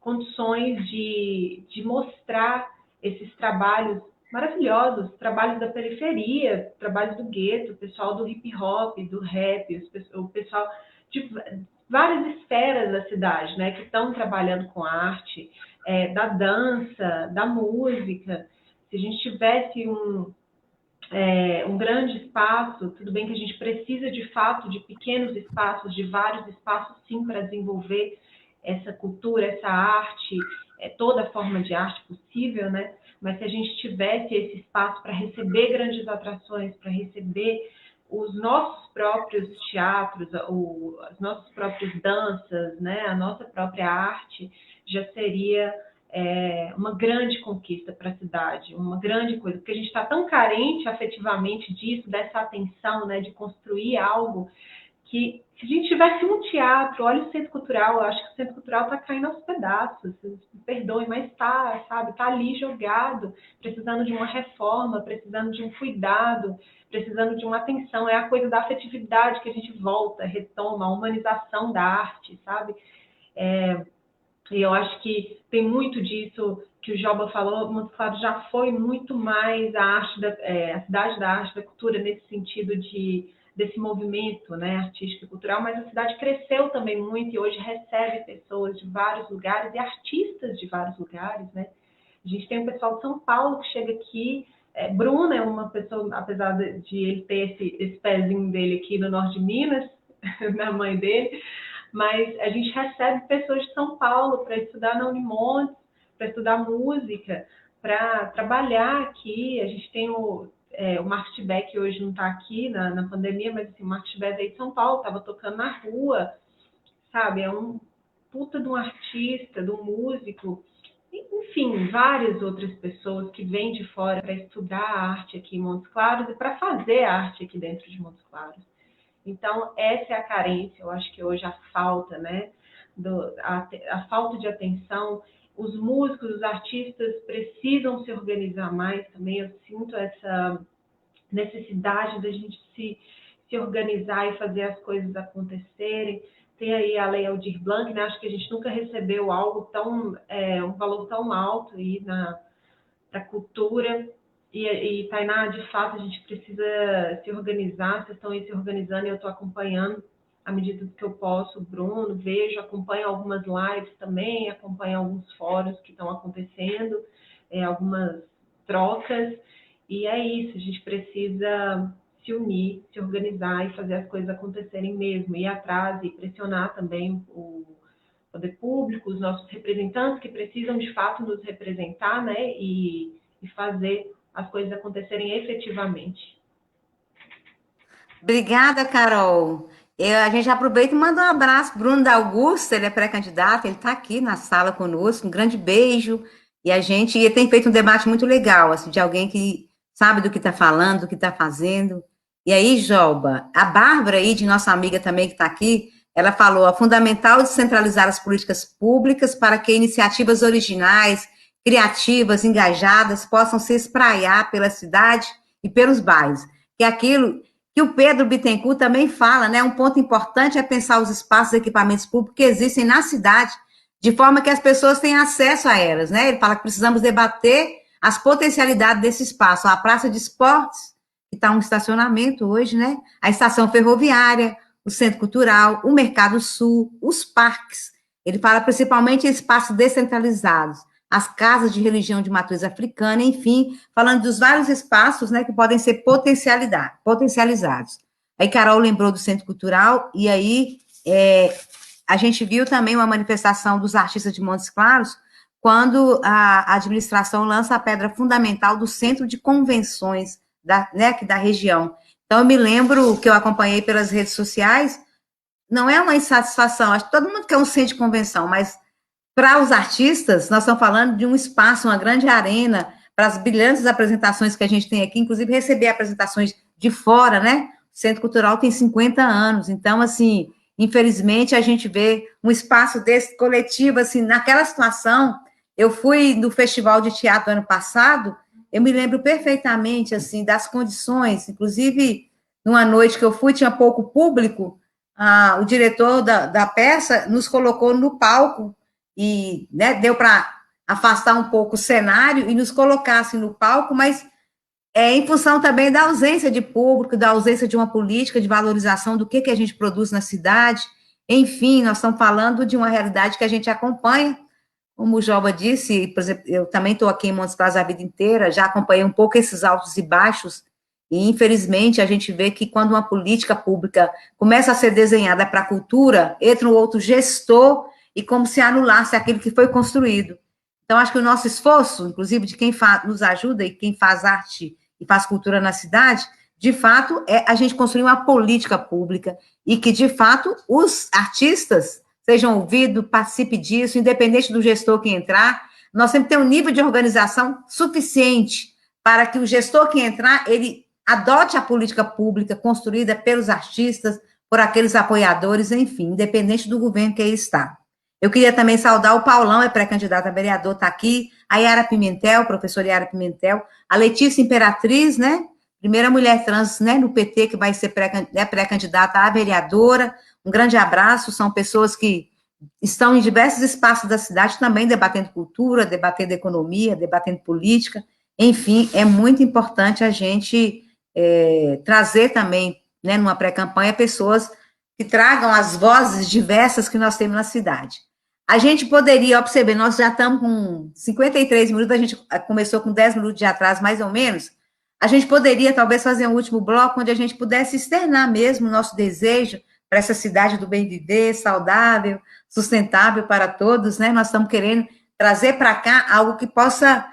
condições de mostrar esses trabalhos maravilhosos, trabalhos da periferia, trabalhos do gueto, o pessoal do hip hop, do rap, o pessoal de várias esferas da cidade, né, que estão trabalhando com arte, da dança, da música. Se a gente tivesse um grande espaço, tudo bem que a gente precisa de fato de pequenos espaços, de vários espaços sim para desenvolver essa cultura, essa arte, toda forma de arte possível, né? Mas se a gente tivesse esse espaço para receber grandes atrações, para receber os nossos próprios teatros, as nossas próprias danças, né? A nossa própria arte, já seria uma grande conquista para a cidade, uma grande coisa, porque a gente está tão carente afetivamente disso, dessa atenção, né, de construir algo, que se a gente tivesse um teatro, olha o Centro Cultural, eu acho que o Centro Cultural está caindo aos pedaços, me perdoem, mas está, sabe, está ali jogado, precisando de uma reforma, precisando de um cuidado, precisando de uma atenção, é a coisa da afetividade que a gente volta, retoma, a humanização da arte, sabe? E eu acho que tem muito disso que o Joba falou. Montes Claros já foi muito mais a cidade da arte, da cultura, nesse sentido desse movimento, né, artístico e cultural, mas a cidade cresceu também muito e hoje recebe pessoas de vários lugares e artistas de vários lugares, né? A gente tem o pessoal de São Paulo que chega aqui. Bruno é uma pessoa, apesar de ele ter esse pezinho dele aqui no norte de Minas, da mãe dele, mas a gente recebe pessoas de São Paulo para estudar na Unimontes, para estudar música, para trabalhar aqui. A gente tem o Marcos Tibé, que hoje não está aqui na pandemia, mas assim, o Marcos Tibé veio de São Paulo, estava tocando na rua, sabe? É um puta de um artista, de um músico. Enfim, várias outras pessoas que vêm de fora para estudar a arte aqui em Montes Claros e para fazer arte aqui dentro de Montes Claros. Então, essa é a carência, eu acho que hoje a falta, né? A falta de atenção. Os músicos, os artistas precisam se organizar mais também. Eu sinto essa necessidade da gente se organizar e fazer as coisas acontecerem. Tem aí a Lei Aldir Blanc, né? Acho que a gente nunca recebeu algo um valor tão alto aí para a cultura. E, Tainá, de fato, a gente precisa se organizar. Vocês estão aí se organizando e eu estou acompanhando à medida que eu posso. Bruno, acompanho algumas lives também, acompanho alguns fóruns que estão acontecendo, algumas trocas. E é isso, a gente precisa se unir, se organizar e fazer as coisas acontecerem mesmo, ir atrás e pressionar também o poder público, os nossos representantes que precisam de fato nos representar, né, e fazer as coisas acontecerem efetivamente. Obrigada, Carol. A gente aproveita e manda um abraço. Bruno da Augusta, ele é pré-candidato, ele está aqui na sala conosco. Um grande beijo. E ele tem feito um debate muito legal, assim, de alguém que sabe do que está falando, do que está fazendo. E aí, Joba, a Bárbara aí, de nossa amiga também que está aqui, ela falou: é fundamental descentralizar as políticas públicas para que iniciativas originais, criativas, engajadas, possam se espraiar pela cidade e pelos bairros. Que é aquilo que o Pedro Bittencourt também fala, né? Um ponto importante é pensar os espaços e equipamentos públicos que existem na cidade, de forma que as pessoas tenham acesso a elas, né? Ele fala que precisamos debater as potencialidades desse espaço. A praça de esportes, que está um estacionamento hoje, né? A estação ferroviária, o centro cultural, o Mercado Sul, os parques. Ele fala principalmente em espaços descentralizados, as casas de religião de matriz africana, enfim, falando dos vários espaços, né, que podem ser potencializados. Aí Carol lembrou do Centro Cultural, e aí a gente viu também uma manifestação dos artistas de Montes Claros, quando a administração lança a pedra fundamental do Centro de Convenções da região, Então, eu me lembro que eu acompanhei pelas redes sociais, não é uma insatisfação, acho que todo mundo quer um centro de convenção, mas para os artistas, nós estamos falando de um espaço, uma grande arena, para as brilhantes apresentações que a gente tem aqui, inclusive receber apresentações de fora, né? O Centro Cultural tem 50 anos, então, assim, infelizmente, a gente vê um espaço desse coletivo, assim, naquela situação. Eu fui no Festival de Teatro ano passado, eu me lembro perfeitamente, assim, das condições, inclusive, numa noite que eu fui, tinha pouco público, o diretor da peça nos colocou no palco e, né, deu para afastar um pouco o cenário e nos colocasse no palco, mas em função também da ausência de público, da ausência de uma política de valorização do que a gente produz na cidade. Enfim, nós estamos falando de uma realidade que a gente acompanha, como o Joba disse, por exemplo, eu também estou aqui em Montes Claros a vida inteira, já acompanhei um pouco esses altos e baixos, e infelizmente a gente vê que quando uma política pública começa a ser desenhada para a cultura, entra um outro gestor e como se anulasse aquilo que foi construído. Então, acho que o nosso esforço, inclusive de quem nos ajuda e quem faz arte e faz cultura na cidade, de fato, é a gente construir uma política pública e que, de fato, os artistas sejam ouvidos, participe disso, independente do gestor que entrar. Nós temos que ter um nível de organização suficiente para que o gestor que entrar, ele adote a política pública construída pelos artistas, por aqueles apoiadores, enfim, independente do governo que aí está. Eu queria também saudar o Paulão, é pré-candidato a vereador, está aqui, a Yara Pimentel, professora Yara Pimentel, a Letícia Imperatriz, né, primeira mulher trans, né, no PT, que vai ser pré-candidata a vereadora. Um grande abraço, são pessoas que estão em diversos espaços da cidade também debatendo cultura, debatendo economia, debatendo política. Enfim, é muito importante a gente trazer também, né, numa pré-campanha, pessoas que tragam as vozes diversas que nós temos na cidade. A gente poderia, observar, nós já estamos com 53 minutos, a gente começou com 10 minutos de atraso, mais ou menos. A gente poderia, talvez, fazer um último bloco, onde a gente pudesse externar mesmo o nosso desejo para essa cidade do bem viver, saudável, sustentável para todos, né? Nós estamos querendo trazer para cá algo que possa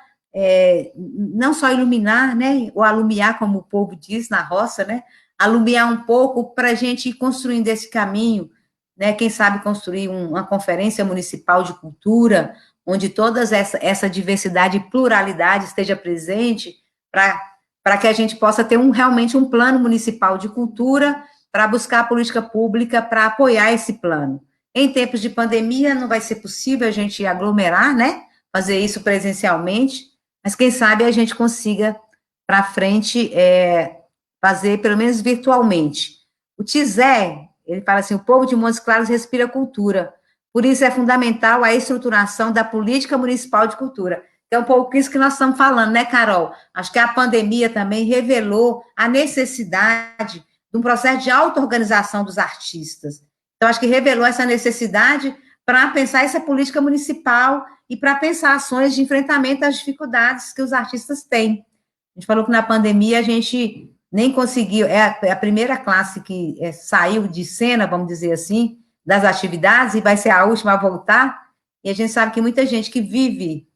não só iluminar, né? Ou alumiar, como o povo diz na roça, né? Alumiar um pouco para a gente ir construindo esse caminho, né? Quem sabe construir uma conferência municipal de cultura, onde toda essa diversidade e pluralidade esteja presente, para que a gente possa ter realmente um plano municipal de cultura para buscar a política pública para apoiar esse plano. Em tempos de pandemia, não vai ser possível a gente aglomerar, né? Fazer isso presencialmente, mas quem sabe a gente consiga para frente fazer pelo menos virtualmente. O Tizé, ele fala assim, o povo de Montes Claros respira cultura, por isso é fundamental a estruturação da política municipal de cultura. É um pouco isso que nós estamos falando, né, Carol? Acho que a pandemia também revelou a necessidade de um processo de auto-organização dos artistas. Então, acho que revelou essa necessidade para pensar essa política municipal e para pensar ações de enfrentamento às dificuldades que os artistas têm. A gente falou que na pandemia a gente nem conseguiu, é a primeira classe que saiu de cena, vamos dizer assim, das atividades, e vai ser a última a voltar, e a gente sabe que muita gente que vive,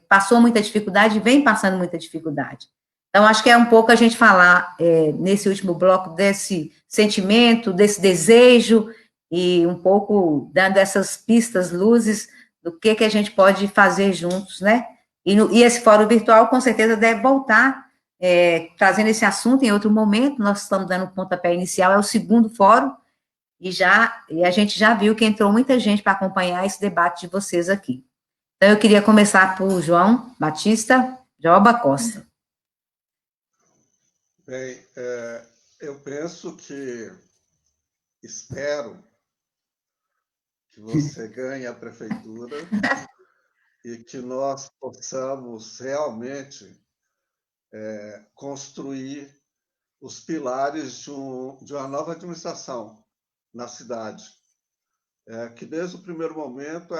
passou muita dificuldade, vem passando muita dificuldade. Então, acho que é um pouco a gente falar, nesse último bloco, desse sentimento, desse desejo, e um pouco dando essas pistas, luzes, do que a gente pode fazer juntos, né? E esse fórum virtual, com certeza, deve voltar, trazendo esse assunto em outro momento. Nós estamos dando o pontapé inicial, é o segundo fórum, e a gente já viu que entrou muita gente para acompanhar esse debate de vocês aqui. Então, eu queria começar por João Batista Joba Costa. Bem, eu penso que, espero que você ganhe a prefeitura e que nós possamos realmente construir os pilares de uma nova administração na cidade. Que desde o primeiro momento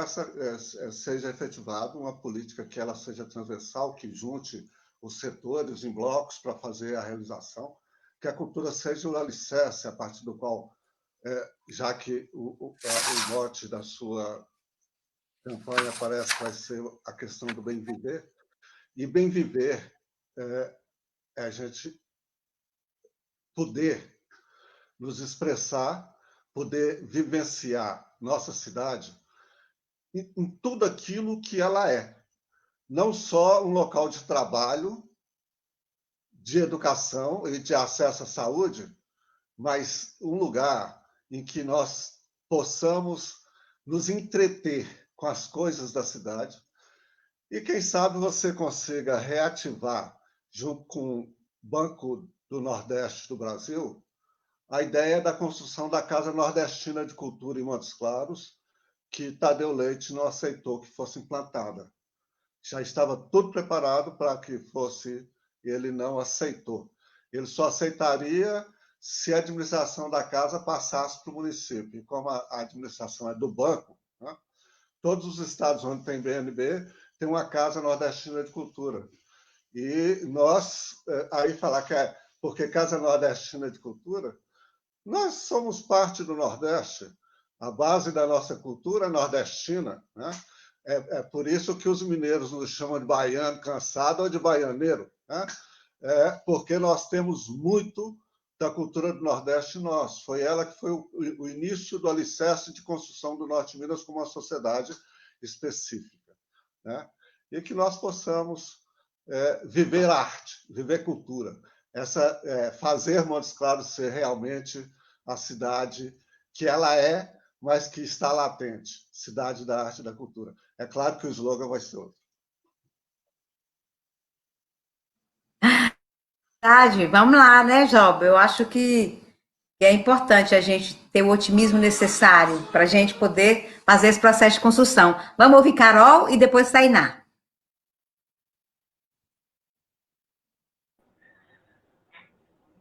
seja efetivada uma política que ela seja transversal, que junte os setores em blocos para fazer a realização, que a cultura seja o alicerce a partir do qual, já que o mote da sua campanha parece que vai ser a questão do bem viver, e bem viver a gente poder nos expressar, poder vivenciar nossa cidade em tudo aquilo que ela é. Não só um local de trabalho, de educação e de acesso à saúde, mas um lugar em que nós possamos nos entreter com as coisas da cidade e, quem sabe, você consiga reativar, junto com o Banco do Nordeste do Brasil, a ideia da construção da Casa Nordestina de Cultura em Montes Claros, que Tadeu Leite não aceitou que fosse implantada. Já estava tudo preparado para que fosse, ele não aceitou. Ele só aceitaria se a administração da casa passasse para o município. E como a administração é do banco, né, todos os estados onde tem BNB tem uma Casa Nordestina de Cultura. E nós, aí falar que é porque Casa Nordestina de Cultura, nós somos parte do Nordeste. A base da nossa cultura é nordestina, né? É por isso que os mineiros nos chamam de baiano cansado ou de baianeiro, né? Porque nós temos muito da cultura do Nordeste nós. Foi ela que foi o início do alicerce de construção do Norte de Minas como uma sociedade específica, né? E que nós possamos viver arte, viver cultura, fazer Montes Claros ser realmente a cidade que ela é, mas que está latente, cidade da arte e da cultura. É claro que o slogan vai ser outro. Vamos lá, né, Job? Eu acho que é importante a gente ter o otimismo necessário para a gente poder fazer esse processo de construção. Vamos ouvir Carol e depois Tainá.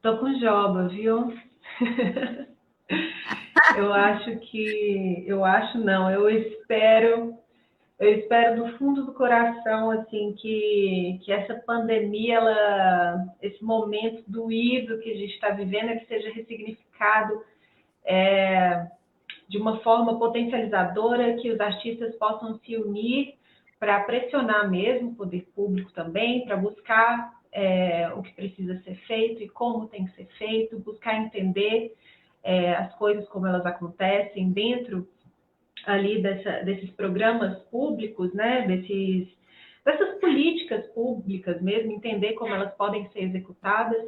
Tô com Joba, viu? Eu espero do fundo do coração, assim, que essa pandemia, esse momento doído que a gente está vivendo, que seja ressignificado de uma forma potencializadora, que os artistas possam se unir para pressionar mesmo o poder público também, para buscar o que precisa ser feito e como tem que ser feito, buscar entender as coisas como elas acontecem dentro ali desses programas públicos, né, dessas políticas públicas mesmo, entender como elas podem ser executadas,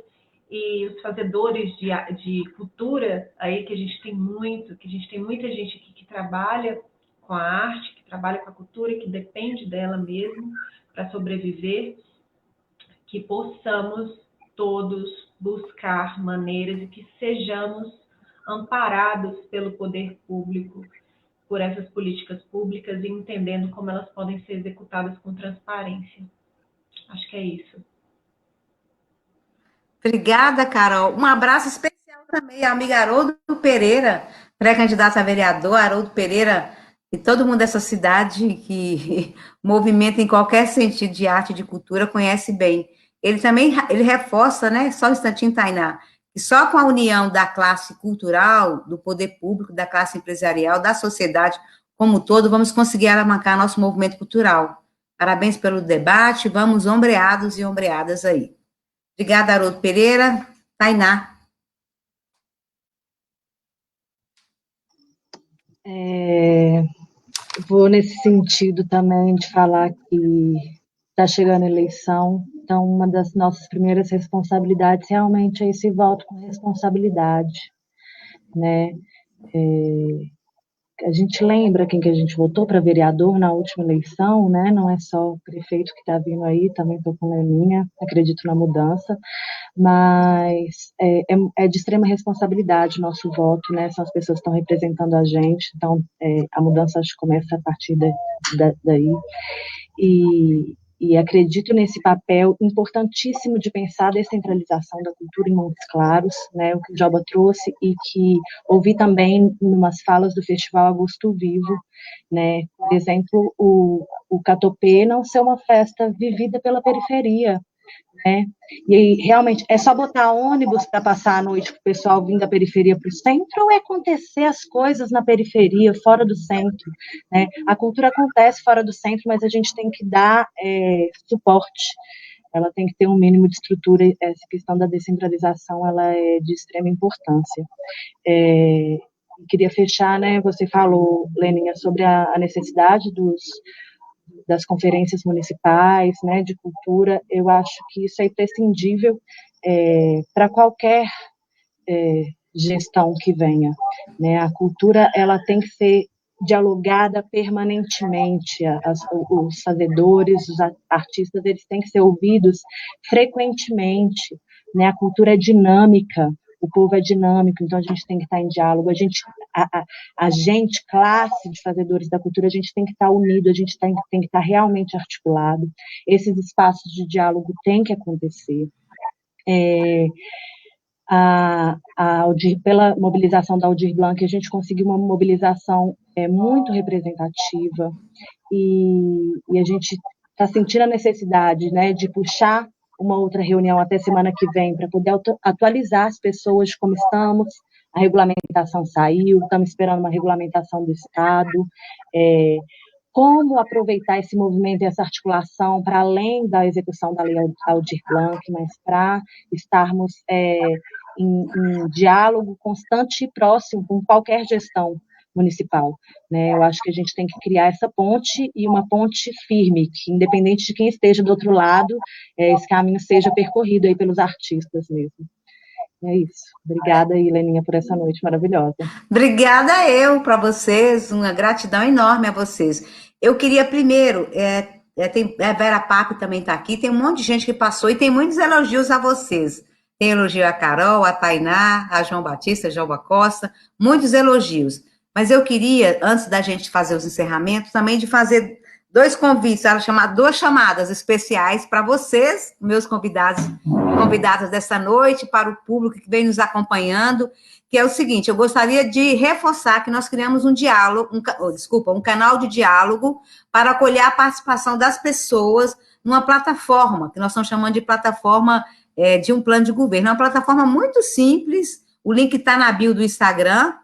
e os fazedores de cultura aí que a gente tem muita gente aqui que trabalha com a arte, que trabalha com a cultura, que depende dela mesmo para sobreviver, que possamos todos buscar maneiras e que sejamos amparados pelo poder público, por essas políticas públicas e entendendo como elas podem ser executadas com transparência. Acho que é isso. Obrigada, Carol. Um abraço especial também à amiga Haroldo Pereira, pré-candidato a vereador, Haroldo Pereira, e todo mundo dessa cidade que movimenta em qualquer sentido de arte e de cultura conhece bem. Ele reforça, né, só um instantinho, Tainá, que só com a união da classe cultural, do poder público, da classe empresarial, da sociedade como um todo, vamos conseguir alavancar nosso movimento cultural. Parabéns pelo debate, vamos ombreados e ombreadas aí. Obrigada, Haroldo Pereira. Tainá. Vou nesse sentido também de falar que está chegando a eleição, então uma das nossas primeiras responsabilidades realmente é esse voto com responsabilidade, né? A gente lembra quem que a gente votou para vereador na última eleição, né? Não é só o prefeito que está vindo aí, também estou com Leninha, acredito na mudança, mas é de extrema responsabilidade o nosso voto, né? São as pessoas que estão representando a gente, então a mudança acho que começa a partir daí. E acredito nesse papel importantíssimo de pensar a descentralização da cultura em Montes Claros, né, o que o Joba trouxe, e que ouvi também em umas falas do Festival Agosto Vivo, né, por exemplo, o Catopê não ser uma festa vivida pela periferia, né, e aí, realmente, é só botar ônibus para passar a noite para o pessoal vir da periferia para o centro, ou é acontecer as coisas na periferia, fora do centro, né? A cultura acontece fora do centro, mas a gente tem que dar suporte. ela tem que ter um mínimo de estrutura, essa questão da descentralização, ela é de extrema importância. Queria fechar, né, você falou, Leninha, sobre a necessidade das conferências municipais, né, de cultura. Eu acho que isso é imprescindível para qualquer gestão que venha, né? A cultura, ela tem que ser dialogada permanentemente, os fazedores, os artistas, eles têm que ser ouvidos frequentemente, né? A cultura é dinâmica, o povo é dinâmico, então a gente tem que estar em diálogo, a gente, classe de fazedores da cultura, a gente tem que estar unido, a gente tem que estar realmente articulado, esses espaços de diálogo têm que acontecer. Pela mobilização da Aldir Blanc, a gente conseguiu uma mobilização muito representativa e a gente está sentindo a necessidade, né, de puxar uma outra reunião até semana que vem para poder atualizar as pessoas de como estamos. A regulamentação saiu, estamos esperando uma regulamentação do Estado. Como aproveitar esse movimento e essa articulação para além da execução da Lei Aldir Blanc, mas para estarmos em diálogo constante e próximo com qualquer gestão municipal, né? Eu acho que a gente tem que criar essa ponte e uma ponte firme, que independente de quem esteja do outro lado, esse caminho seja percorrido aí pelos artistas mesmo. É isso. Obrigada aí, Leninha, por essa noite maravilhosa. Obrigada eu para vocês, uma gratidão enorme a vocês. Eu queria primeiro, a Vera Pape também está aqui, tem um monte de gente que passou e tem muitos elogios a vocês. Tem elogio a Carol, a Tainá, a João Batista, a João Costa, muitos elogios. Mas eu queria, antes da gente fazer os encerramentos, também de fazer dois convites, duas chamadas especiais para vocês, meus convidados e convidadas dessa noite, para o público que vem nos acompanhando, que é o seguinte: eu gostaria de reforçar que nós criamos um canal de diálogo para acolher a participação das pessoas numa plataforma, que nós estamos chamando de plataforma de um plano de governo. É uma plataforma muito simples, o link está na bio do Instagram.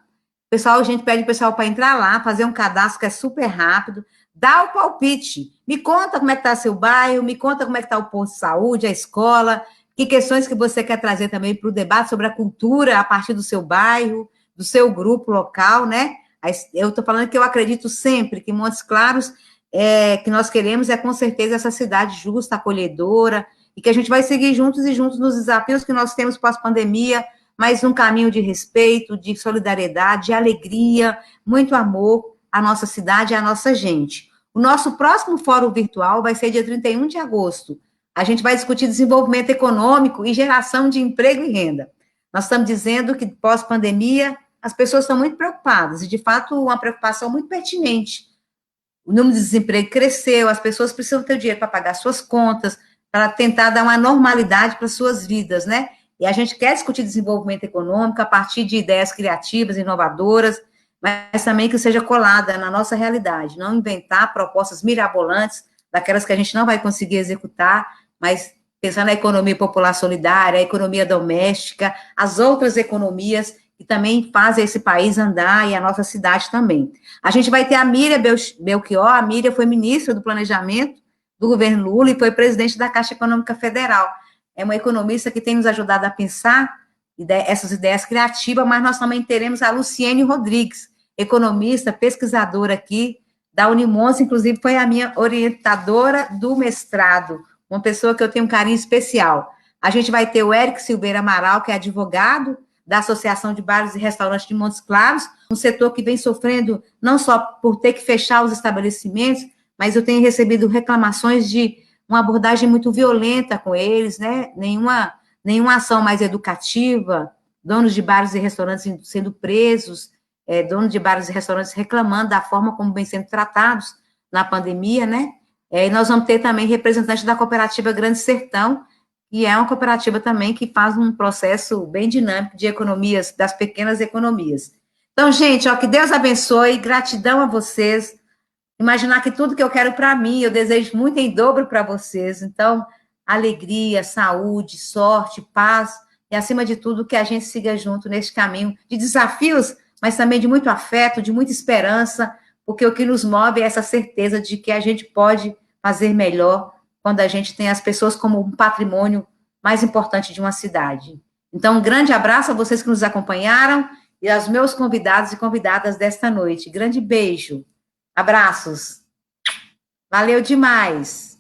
Pessoal, a gente pede o pessoal para entrar lá, fazer um cadastro que é super rápido, dá o palpite, me conta como é que está seu bairro, me conta como é que está o posto de saúde, a escola, que questões que você quer trazer também para o debate sobre a cultura a partir do seu bairro, do seu grupo local, né? Eu estou falando que eu acredito sempre que Montes Claros, que nós queremos com certeza essa cidade justa, acolhedora, e que a gente vai seguir juntos e juntos nos desafios que nós temos pós-pandemia, mas num caminho de respeito, de solidariedade, de alegria, muito amor à nossa cidade e à nossa gente. O nosso próximo fórum virtual vai ser dia 31 de agosto. A gente vai discutir desenvolvimento econômico e geração de emprego e renda. Nós estamos dizendo que pós-pandemia as pessoas estão muito preocupadas, e de fato uma preocupação muito pertinente. O número de desemprego cresceu, as pessoas precisam ter dinheiro para pagar suas contas, para tentar dar uma normalidade para suas vidas, né? E a gente quer discutir desenvolvimento econômico a partir de ideias criativas, inovadoras, mas também que seja colada na nossa realidade, não inventar propostas mirabolantes, daquelas que a gente não vai conseguir executar, mas pensar na economia popular solidária, a economia doméstica, as outras economias que também fazem esse país andar e a nossa cidade também. A gente vai ter a Miriam Belchior. A Miriam foi ministra do Planejamento do governo Lula e foi presidente da Caixa Econômica Federal. É uma economista que tem nos ajudado a pensar essas ideias criativas, mas nós também teremos a Luciene Rodrigues, economista, pesquisadora aqui da Unimontes, inclusive foi a minha orientadora do mestrado, uma pessoa que eu tenho um carinho especial. A gente vai ter o Érico Silveira Amaral, que é advogado da Associação de Bares e Restaurantes de Montes Claros, um setor que vem sofrendo não só por ter que fechar os estabelecimentos, mas eu tenho recebido reclamações de uma abordagem muito violenta com eles, né? Nenhuma ação mais educativa, donos de bares e restaurantes sendo presos, donos de bares e restaurantes reclamando da forma como vem sendo tratados na pandemia, né? E nós vamos ter também representantes da cooperativa Grande Sertão, que é uma cooperativa também que faz um processo bem dinâmico de economias, das pequenas economias. Então, gente, que Deus abençoe, gratidão a vocês. Imaginar que tudo que eu quero para mim, eu desejo muito em dobro para vocês. Então, alegria, saúde, sorte, paz, e acima de tudo, que a gente siga junto neste caminho de desafios, mas também de muito afeto, de muita esperança, porque o que nos move é essa certeza de que a gente pode fazer melhor quando a gente tem as pessoas como um patrimônio mais importante de uma cidade. Então, um grande abraço a vocês que nos acompanharam e aos meus convidados e convidadas desta noite. Grande beijo. Abraços. Valeu demais.